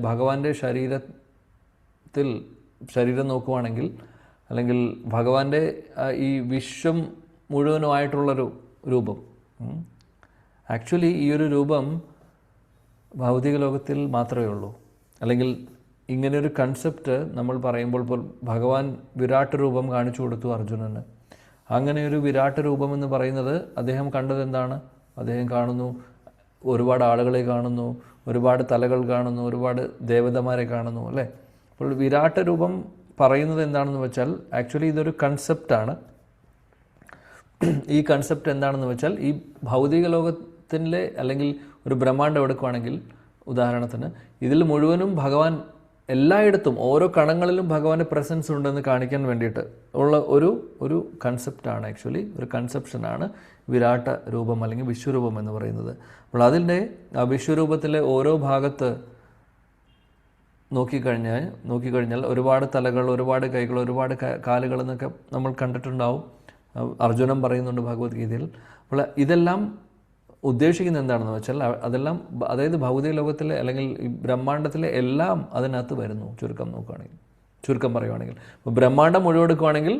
ഭഗവാന്റെ ശരീരം നോക്കുവാണെങ്കിൽ, അല്ലെങ്കിൽ ഭഗവാന്റെ ഈ വിശ്വം മുഴുവനുമായിട്ടുള്ളൊരു രൂപം. ആക്ച്വലി ഈ ഒരു രൂപം ഭൗതിക ലോകത്തിൽ മാത്രമേ ഉള്ളൂ. അല്ലെങ്കിൽ ഇങ്ങനെയൊരു കൺസെപ്റ്റ് നമ്മൾ പറയുമ്പോൾ ഭഗവാൻ വിരാട് രൂപം കാണിച്ചു കൊടുത്തു അർജുനന്. അങ്ങനെ ഒരു വിരാട് രൂപം എന്ന് പറയുന്നത് അദ്ദേഹം കണ്ടത് എന്താണ്? അദ്ദേഹം കാണുന്നു, ഒരുപാട് ആളുകളെ കാണുന്നു, ഒരുപാട് തലകൾ കാണുന്നു, ഒരുപാട് ദേവതമാരെ കാണുന്നു, അല്ലേ? അപ്പോൾ വിരാട് രൂപം പറയുന്നത് എന്താണെന്ന് വെച്ചാൽ ആക്ച്വലി ഇതൊരു കൺസെപ്റ്റാണ്. ഈ കൺസെപ്റ്റ് എന്താണെന്ന് വെച്ചാൽ ഈ ഭൗതിക ലോകത്തിലെ, അല്ലെങ്കിൽ ഒരു ബ്രഹ്മാണ്ഡം എടുക്കുകയാണെങ്കിൽ ഉദാഹരണത്തിന്, ഇതിൽ മുഴുവനും ഭഗവാൻ എല്ലായിടത്തും ഓരോ കണങ്ങളിലും ഭഗവാന്റെ പ്രസൻസ് ഉണ്ടെന്ന് കാണിക്കാൻ വേണ്ടിയിട്ട് ഉള്ള ഒരു കൺസെപ്റ്റാണ്, ആക്ച്വലി ഒരു കൺസെപ്ഷനാണ് വിരാട് രൂപം അല്ലെങ്കിൽ വിശ്വരൂപം എന്ന് പറയുന്നത്. അപ്പോൾ അതിൻ്റെ ആ വിശ്വരൂപത്തിലെ ഓരോ ഭാഗത്ത് നോക്കിക്കഴിഞ്ഞാൽ ഒരുപാട് തലകൾ, ഒരുപാട് കൈകൾ, ഒരുപാട് കാലുകൾ എന്നൊക്കെ നമ്മൾ കണ്ടിട്ടുണ്ടാവും. അർജുനൻ പറയുന്നുണ്ട് ഭഗവത്ഗീതയിൽ. അപ്പോൾ ഇതെല്ലാം ഉദ്ദേശിക്കുന്നത് എന്താണെന്ന് വെച്ചാൽ അതെല്ലാം, അതായത് ഭൗതിക ലോകത്തിലെ അല്ലെങ്കിൽ ഈ ബ്രഹ്മാണ്ഡത്തിലെ എല്ലാം അതിനകത്ത് വരുന്നു. ചുരുക്കം പറയുവാണെങ്കിൽ ഇപ്പോൾ ബ്രഹ്മാണ്ഡം മുഴുവെടുക്കുകയാണെങ്കിൽ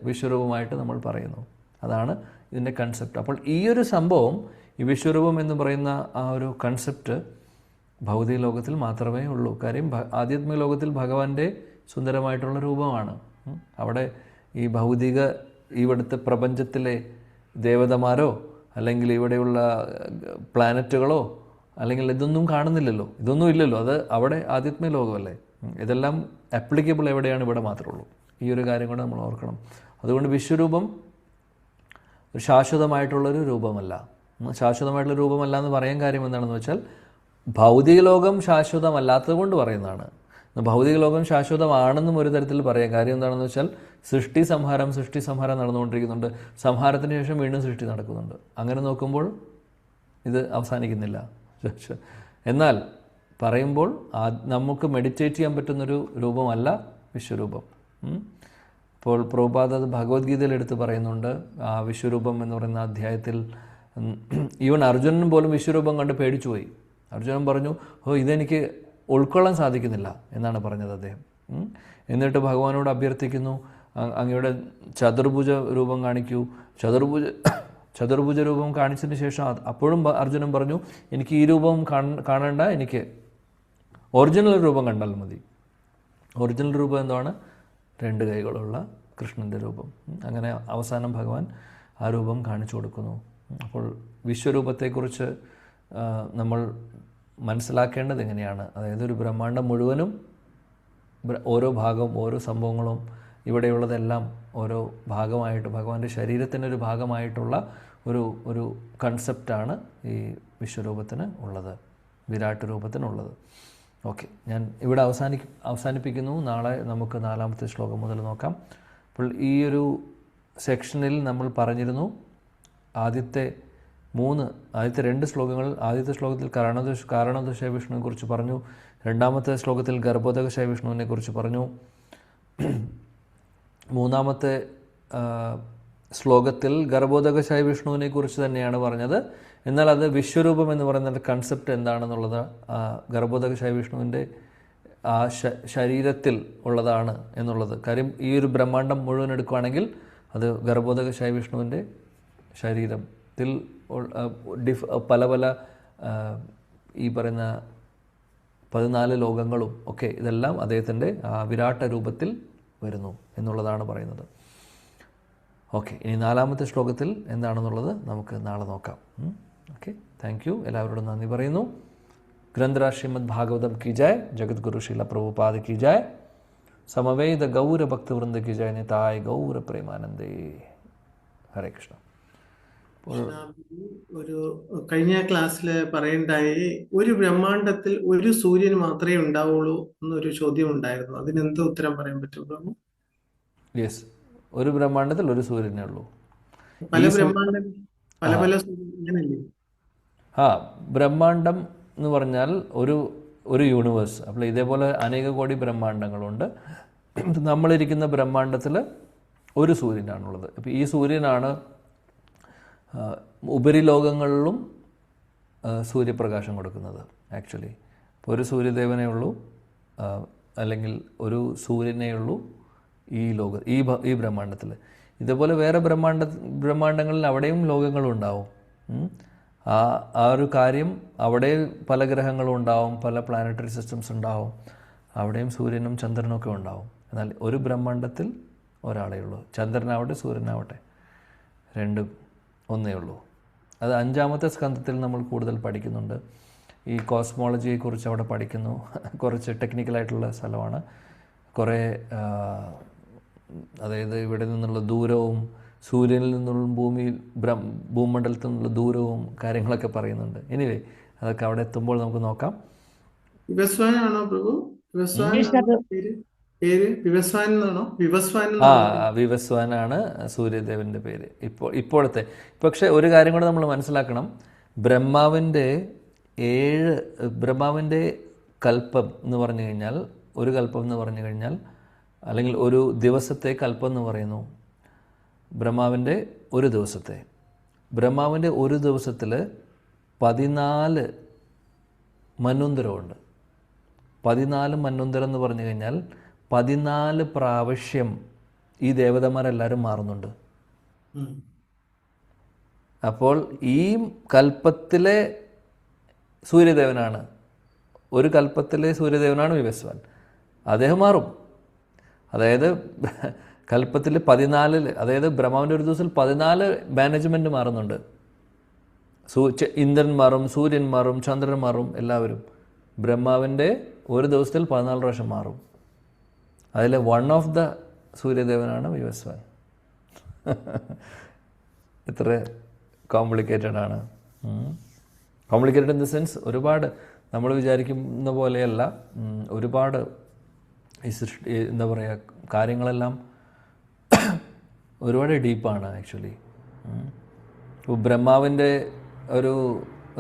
വിശ്വരൂപമായിട്ട് നമ്മൾ പറയുന്നു. അതാണ് ഇതിൻ്റെ കൺസെപ്റ്റ്. അപ്പോൾ ഈ ഒരു സംഭവം, ഈ വിശ്വരൂപം എന്ന് പറയുന്ന ആ ഒരു കൺസെപ്റ്റ് ഭൗതിക ലോകത്തിൽ മാത്രമേ ഉള്ളൂ. കാര്യം ആധ്യാത്മിക ലോകത്തിൽ ഭഗവാന്റെ സുന്ദരമായിട്ടുള്ള രൂപമാണ്. അവിടെ ഈ ഇവിടുത്തെ പ്രപഞ്ചത്തിലെ ദേവതമാരോ അല്ലെങ്കിൽ ഇവിടെയുള്ള പ്ലാനറ്റുകളോ അല്ലെങ്കിൽ ഇതൊന്നും കാണുന്നില്ലല്ലോ, ഇതൊന്നും ഇല്ലല്ലോ. അത് അവിടെ ആധ്യാത്മിക ലോകമല്ലേ. ഇതെല്ലാം ആപ്ലിക്കബിൾ എവിടെയാണ്? ഇവിടെ മാത്രമേ ഉള്ളൂ. ഈ ഒരു കാര്യം കൂടെ നമ്മൾ ഓർക്കണം. അതുകൊണ്ട് വിശ്വരൂപം ഒരു ശാശ്വതമായിട്ടുള്ളൊരു രൂപമല്ല. ശാശ്വതമായിട്ടുള്ള രൂപമല്ല എന്ന് പറയാൻ കാര്യം എന്താണെന്ന് വെച്ചാൽ ഭൗതിക ലോകം ശാശ്വതമല്ലാത്തത് കൊണ്ട് പറയുന്നതാണ്. ഭൗതിക ലോകം ശാശ്വതമാണെന്നും ഒരു തരത്തിൽ പറയാം. കാര്യം എന്താണെന്ന് വെച്ചാൽ സൃഷ്ടി സംഹാരം നടന്നുകൊണ്ടിരിക്കുന്നുണ്ട്. സംഹാരത്തിന് ശേഷം വീണ്ടും സൃഷ്ടി നടക്കുന്നുണ്ട്. അങ്ങനെ നോക്കുമ്പോൾ ഇത് അവസാനിക്കുന്നില്ല. എന്നാൽ പറയുമ്പോൾ നമുക്ക് മെഡിറ്റേറ്റ് ചെയ്യാൻ പറ്റുന്നൊരു രൂപമല്ല വിശ്വരൂപം. അപ്പോൾ പ്രഭുപാദ് അത് ഭഗവത്ഗീതയിൽ എടുത്ത് പറയുന്നുണ്ട്. ആ വിശ്വരൂപം എന്ന് പറയുന്ന അധ്യായത്തിൽ ഈവൻ അർജുനൻ പോലും വിശ്വരൂപം കണ്ട് പേടിച്ചുപോയി. അർജുനൻ പറഞ്ഞു, ഇതെനിക്ക് ഉൾക്കൊള്ളാൻ സാധിക്കുന്നില്ല എന്നാണ് പറഞ്ഞത് അദ്ദേഹം. എന്നിട്ട് ഭഗവാനോട് അഭ്യർത്ഥിക്കുന്നു, അങ്ങയുടെ ചതുർഭുജ രൂപം കാണിക്കൂ. ചതുർഭുജ രൂപം കാണിച്ചതിന് ശേഷം അപ്പോഴും അർജുനൻ പറഞ്ഞു, എനിക്ക് ഈ രൂപം കാണേണ്ട, എനിക്ക് ഒറിജിനൽ രൂപം കണ്ടാൽ മതി. ഒറിജിനൽ രൂപം എന്താണ്? 2 കൈകളുള്ള കൃഷ്ണൻ്റെ രൂപം. അങ്ങനെ അവസാനം ഭഗവാൻ ആ രൂപം കാണിച്ചു കൊടുക്കുന്നു. അപ്പോൾ വിശ്വരൂപത്തെക്കുറിച്ച് നമ്മൾ മനസ്സിലാക്കേണ്ടത് എങ്ങനെയാണ്? അതായത് ഒരു ബ്രഹ്മാണ്ഡം മുഴുവനും ഓരോ ഭാഗവും ഓരോ സംഭവങ്ങളും ഇവിടെയുള്ളതെല്ലാം ഓരോ ഭാഗമായിട്ട് ഭഗവാന്റെ ശരീരത്തിൻ്റെ ഒരു ഭാഗമായിട്ടുള്ള ഒരു കൺസെപ്റ്റാണ് ഈ വിശ്വരൂപത്തിന് ഉള്ളത്, വിരാട് രൂപത്തിനുള്ളത്. ഓക്കെ, ഞാൻ ഇവിടെ അവസാനിപ്പിക്കുന്നു. നാളെ നമുക്ക് 4-ാമത്തെ ശ്ലോകം മുതൽ നോക്കാം. അപ്പോൾ ഈ ഒരു സെക്ഷനിൽ നമ്മൾ പറഞ്ഞിരുന്നു ആദ്യത്തെ 2 ശ്ലോകങ്ങൾ. ആദ്യത്തെ ശ്ലോകത്തിൽ കാരണോദശ വിഷ്ണുവിനെ കുറിച്ച് പറഞ്ഞു. 2-ാമത്തെ ശ്ലോകത്തിൽ ഗർഭോദകശായ വിഷ്ണുവിനെ കുറിച്ച് പറഞ്ഞു. 3-ാമത്തെ ശ്ലോകത്തിൽ ഗർഭോദകശായ വിഷ്ണുവിനെ കുറിച്ച് തന്നെയാണ് പറഞ്ഞത്. എന്നാൽ അത് വിശ്വരൂപം എന്ന് പറയുന്ന കൺസെപ്റ്റ് എന്താണെന്നുള്ളത് ഗർഭോദകശായ വിഷ്ണുവിൻ്റെ ആ ശരീരത്തിൽ ഉള്ളതാണ് എന്നുള്ളത്. കാര്യം ഈ ഒരു ബ്രഹ്മാണ്ടം മുഴുവൻ എടുക്കുകയാണെങ്കിൽ അത് ഗർഭോദകശായ വിഷ്ണുവിൻ്റെ ശരീരത്തിൽ പല പല ഈ പറയുന്ന 14 ലോകങ്ങളും ഒക്കെ ഇതെല്ലാം അദ്ദേഹത്തിൻ്റെ വിരാട്ട രൂപത്തിൽ വരുന്നു എന്നുള്ളതാണ് പറയുന്നത്. ഓക്കെ, ഇനി 4-ാമത്തെ ശ്ലോകത്തിൽ എന്താണെന്നുള്ളത് നമുക്ക് നാളെ നോക്കാം. Okay, thank you. എല്ലാവരോടും നന്ദി പറയുന്നു. ഗ്രന്ഥരാജ് ശ്രീമദ് ഭാഗവതം കി ജയ, ജഗദ്ഗുരു ശീല പ്രഭുപാദ കി ജയ, സമവേദ ഗൗര ഭക്തവൃന്ദ കി ജയ, നിതായ ഗൗര പ്രേമാനന്ദേ. ഹരേ കൃഷ്ണ. ഒരു കഴിഞ്ഞ ക്ലാസ്സിൽ പറയണ്ടായി ഒരു ബ്രഹ്മാണ്ടത്തിൽ ഒരു സൂര്യൻ മാത്രമേ ഉണ്ടാവുള്ളൂ എന്നൊരു ചോദ്യം ഉണ്ടായിരുന്നു. അതിനെന്ത് ഉത്തരം പറയാൻ പറ്റും? യെസ്, ഒരു ബ്രഹ്മാണ്ടത്തിൽ ഒരു സൂര്യനേ ഉള്ളൂ. പല ബ്രഹ്മാണ്ടം പല സൂര്യനല്ലേ? ബ്രഹ്മാണ്ടം എന്ന് പറഞ്ഞാൽ ഒരു യൂണിവേഴ്സ്. അപ്പോൾ ഇതേപോലെ അനേക കോടി ബ്രഹ്മാണ്ടങ്ങളുണ്ട്. നമ്മളിരിക്കുന്ന ബ്രഹ്മാണ്ടത്തിൽ ഒരു സൂര്യനാണുള്ളത്. അപ്പോൾ ഈ സൂര്യനാണ് ഉപരിലോകങ്ങളിലും സൂര്യപ്രകാശം കൊടുക്കുന്നത്. ആക്ച്വലി ഇപ്പോൾ ഒരു സൂര്യദേവനേ ഉള്ളൂ, അല്ലെങ്കിൽ ഒരു സൂര്യനേ ഉള്ളൂ ഈ ബ്രഹ്മാണ്ടത്തിൽ. ഇതേപോലെ വേറെ ബ്രഹ്മാണ്ടങ്ങളിൽ അവിടെയും ലോകങ്ങളുണ്ടാവും. ആ ഒരു കാര്യം അവിടെ പല ഗ്രഹങ്ങളും ഉണ്ടാവും, പല പ്ലാനറ്ററി സിസ്റ്റംസ് ഉണ്ടാവും, അവിടെയും സൂര്യനും ചന്ദ്രനും ഒക്കെ ഉണ്ടാവും. എന്നാൽ ഒരു ബ്രഹ്മാണ്ടത്തിൽ ഒരാളേ ഉള്ളൂ. ചന്ദ്രനാവട്ടെ സൂര്യനാവട്ടെ രണ്ടും ഒന്നേ ഉള്ളൂ. അത് 5-ാമത്തെ സ്കന്ധത്തിൽ നമ്മൾ കൂടുതൽ പഠിക്കുന്നുണ്ട്. ഈ കോസ്മോളജിയെക്കുറിച്ച് അവിടെ പഠിക്കുന്നു. കുറച്ച് ടെക്നിക്കലായിട്ടുള്ള സ്ഥലമാണ്. കുറേ അതായത് ഇവിടെ നിന്നുള്ള ദൂരവും സൂര്യനിൽ നിന്നുള്ള ഭൂമണ്ഡലത്തിൽ നിന്നുള്ള ദൂരവും കാര്യങ്ങളൊക്കെ പറയുന്നുണ്ട്. എനിവേ അതൊക്കെ അവിടെ എത്തുമ്പോൾ നമുക്ക് നോക്കാം. വിവസ്വാനാണോ പ്രഭു? വിവസ്വാനാണ് സൂര്യദേവൻ്റെ പേര് ഇപ്പോഴത്തെ. പക്ഷെ ഒരു കാര്യം കൂടെ നമ്മൾ മനസ്സിലാക്കണം. ബ്രഹ്മാവിൻ്റെ കൽപ്പം എന്ന് പറഞ്ഞു കഴിഞ്ഞാൽ, ഒരു കൽപ്പം എന്ന് പറഞ്ഞു കഴിഞ്ഞാൽ, അല്ലെങ്കിൽ ഒരു ദിവസത്തെ കൽപ്പം എന്ന് പറയുന്നു. ബ്രഹ്മാവിൻ്റെ ഒരു ദിവസത്തിൽ 14 മന്വന്തരമുണ്ട്. 14 മന്വന്തരം എന്ന് പറഞ്ഞു കഴിഞ്ഞാൽ 14 പ്രാവശ്യം ഈ ദേവതമാരെല്ലാവരും മാറുന്നുണ്ട്. അപ്പോൾ ഈ കൽപ്പത്തിലെ സൂര്യദേവനാണ്, ഒരു കൽപ്പത്തിലെ സൂര്യദേവനാണ് വിവസ്വാൻ. അദ്ദേഹം മാറും. അതായത് കൽപ്പത്തിൽ 14, അതായത് ബ്രഹ്മാവിൻ്റെ ഒരു ദിവസത്തിൽ 14 മാനേജ്മെൻറ്റ് മാറുന്നുണ്ട്. ഇന്ദ്രൻ മാറും, സൂര്യൻ മാറും, ചന്ദ്രൻ മാറും, എല്ലാവരും. ബ്രഹ്മാവിൻ്റെ ഒരു ദിവസത്തിൽ 14 പ്രാവശ്യം മാറും. അതിൽ വൺ ഓഫ് ദ സൂര്യദേവനാണ് വിവസ്വാൻ. എത്ര കോംപ്ലിക്കേറ്റഡ് ആണ്. കോംപ്ലിക്കേറ്റഡ് ഇൻ ദ സെൻസ് ഒരുപാട് നമ്മൾ വിചാരിക്കുന്ന പോലെയല്ല. ഒരുപാട് ഈ സൃഷ്ടി എന്താ പറയുക, കാര്യങ്ങളെല്ലാം ഒരുപാട് ഡീപ്പാണ് ആക്ച്വലി. ബ്രഹ്മാവിൻ്റെ ഒരു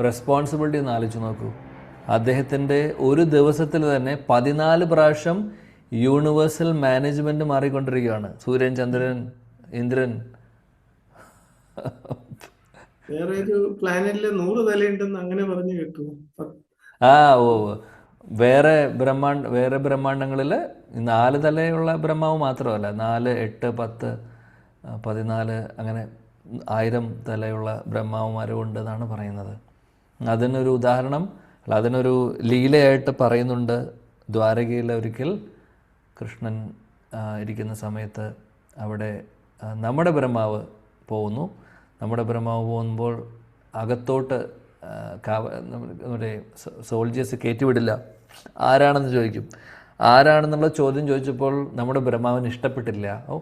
റെസ്പോൺസിബിലിറ്റി ഒന്ന് ആലോചിച്ച് നോക്കൂ. അദ്ദേഹത്തിൻ്റെ ഒരു ദിവസത്തിൽ തന്നെ 14 പ്രാവശ്യം യൂണിവേഴ്സൽ മാനേജ്മെൻറ്റ് മാറിക്കൊണ്ടിരിക്കുകയാണ്. സൂര്യൻ, ചന്ദ്രൻ, ഇന്ദ്രൻ. വേറെ ഒരു പ്ലാനറ്റിൽ 100 തലയുണ്ടെന്ന് അങ്ങനെ പറഞ്ഞു കേട്ടു. വേറെ ബ്രഹ്മാണ്ടങ്ങളിൽ 4 തലയുള്ള ബ്രഹ്മാവ് മാത്രമല്ല, 4, 8, 10, 14 അങ്ങനെ 1000 തലയുള്ള ബ്രഹ്മാവുമാരും ഉണ്ടെന്നാണ് പറയുന്നത്. അതിനൊരു ഉദാഹരണം, അതിനൊരു ലീലയായിട്ട് പറയുന്നുണ്ട്. ദ്വാരകയിൽ ഒരിക്കൽ കൃഷ്ണൻ ഇരിക്കുന്ന സമയത്ത് അവിടെ നമ്മുടെ ബ്രഹ്മാവ് പോകുന്നു. നമ്മുടെ ബ്രഹ്മാവ് പോകുമ്പോൾ അകത്തോട്ട് നമ്മുടെ സോൾജേഴ്സ് കയറ്റിവിടില്ല. ആരാണെന്ന് ചോദിക്കും. ആരാണെന്നുള്ള ചോദ്യം ചോദിച്ചപ്പോൾ നമ്മുടെ ബ്രഹ്മാവിന് ഇഷ്ടപ്പെട്ടില്ല. ഓ,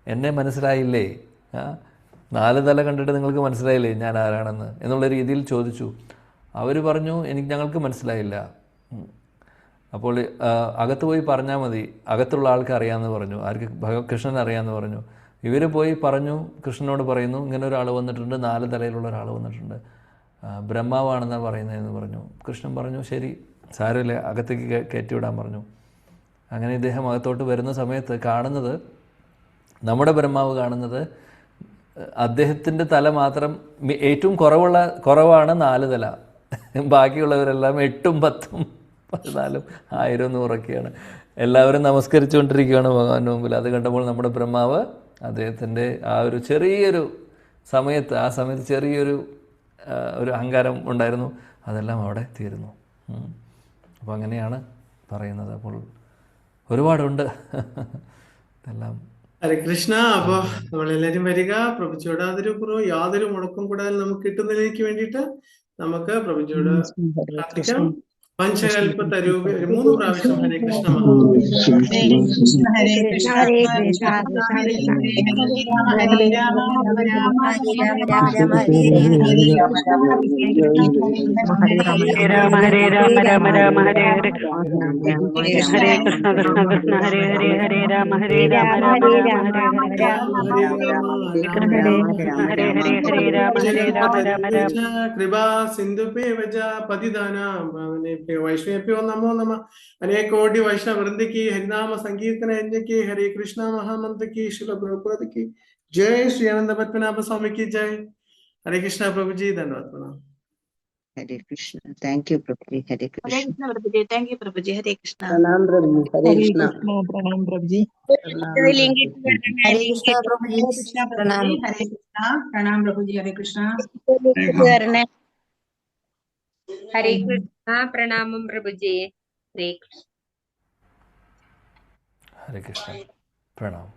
എന്നെ മനസ്സിലായില്ലേ, 4 തല കണ്ടിട്ട് നിങ്ങൾക്ക് മനസ്സിലായില്ലേ ഞാൻ ആരാണെന്ന് എന്നുള്ള രീതിയിൽ ചോദിച്ചു. അവർ പറഞ്ഞു ഞങ്ങൾക്ക് മനസ്സിലായില്ല. അപ്പോൾ അകത്ത് പോയി പറഞ്ഞാൽ മതി, അകത്തുള്ള ആൾക്ക് അറിയാമെന്ന് പറഞ്ഞു. ആർക്ക്? കൃഷ്ണൻ അറിയാമെന്ന് പറഞ്ഞു. ഇവർ പോയി പറഞ്ഞു, കൃഷ്ണനോട് പറയുന്നു ഇങ്ങനെ ഒരാൾ വന്നിട്ടുണ്ട്, 4 തലയിലുള്ള ഒരാൾ വന്നിട്ടുണ്ട്, ബ്രഹ്മാവാണെന്നാണ് പറയുന്നതെന്ന് പറഞ്ഞു. കൃഷ്ണൻ പറഞ്ഞു ശരി, സാരമില്ല, അകത്തേക്ക് കയറ്റിവിടാൻ പറഞ്ഞു. അങ്ങനെ ഇദ്ദേഹം അകത്തോട്ട് വരുന്ന സമയത്ത് കാണുന്നത്, നമ്മുടെ ബ്രഹ്മാവ് കാണുന്നത് അദ്ദേഹത്തിൻ്റെ തല മാത്രം ഏറ്റവും കുറവാണ് 4 തല. ബാക്കിയുള്ളവരെല്ലാം 8ഉം 10ഉം 14ഉം 1000 100ഒക്കെയാണ്. എല്ലാവരും നമസ്കരിച്ചുകൊണ്ടിരിക്കുകയാണ് ഭഗവാന്റെ മുമ്പിൽ. അത് കണ്ടപ്പോൾ നമ്മുടെ ബ്രഹ്മാവ് അദ്ദേഹത്തിൻ്റെ ആ ഒരു ചെറിയൊരു സമയത്ത് ചെറിയൊരു ഒരു അഹങ്കാരം ഉണ്ടായിരുന്നു, അതെല്ലാം അവിടെ തീരുന്നു. അപ്പോൾ അങ്ങനെയാണ് പറയുന്നത്. അപ്പോൾ ഒരുപാടുണ്ട് ഇതെല്ലാം. ഹരേ കൃഷ്ണ. അപ്പൊ നമ്മളെല്ലാരും വരിക, പ്രഭുജിയോട് യാതൊരു മുടക്കം കൂടാതെ നമുക്ക് കിട്ടുന്നതിലേക്ക് വേണ്ടിയിട്ട് നമുക്ക് പ്രഭുജിയോട് പ്രാർത്ഥിക്കാം. പഞ്ചകൽപ്പ തരൂപ 3 പ്രാവശ്യം ഹരേ കൃഷ്ണ ഹരേ കൃഷ്ണ ഹരേ കൃഷ്ണ ഹരേ രാമ രാമ ഹരേ രാമ രാമ ഹരേ ഹരേ ഹരേ കൃഷ്ണ കൃഷ്ണ കൃഷ്ണ ഹരേ ഹരേ ഹരേ രാമ രാമ രാമ ഹരേ ഹരേ ഹരേ രാമ രാമ രാമ കൃപാ സിന്ധുപേവജ പതിദാനാം പാവനേഭ്യോ വൈഷ്ണവേഭ്യോ നമോ നമഃ. अनेक कोटि वैष्णव वृंद की हरिनाम संकीर्तन यज्ञ की हरे कृष्णा महामंत्र की श्रील प्रभुपाद की जय. श्री आनंद पद्मनाभ स्वामी की जय. हरे कृष्णा प्रभु जी, धन्यवाद प्रणाम. Hare Krishna. Thank you Prabhu ji. Hare Krishna. Hare Krishna Prabhu ji. Thank you Prabhu ji. Hare Krishna. प्रणाम प्रभु जी. हरे कृष्ण. प्रणाम प्रभु जी. हरे कृष्ण प्रभु जी, प्रणाम। हरे कृष्ण. प्रणाम प्रभु जी. हरे कृष्ण. हरे कृष्ण. प्रणामम प्रभुजी. हरे कृष्ण. हरे कृष्ण. प्रणाम.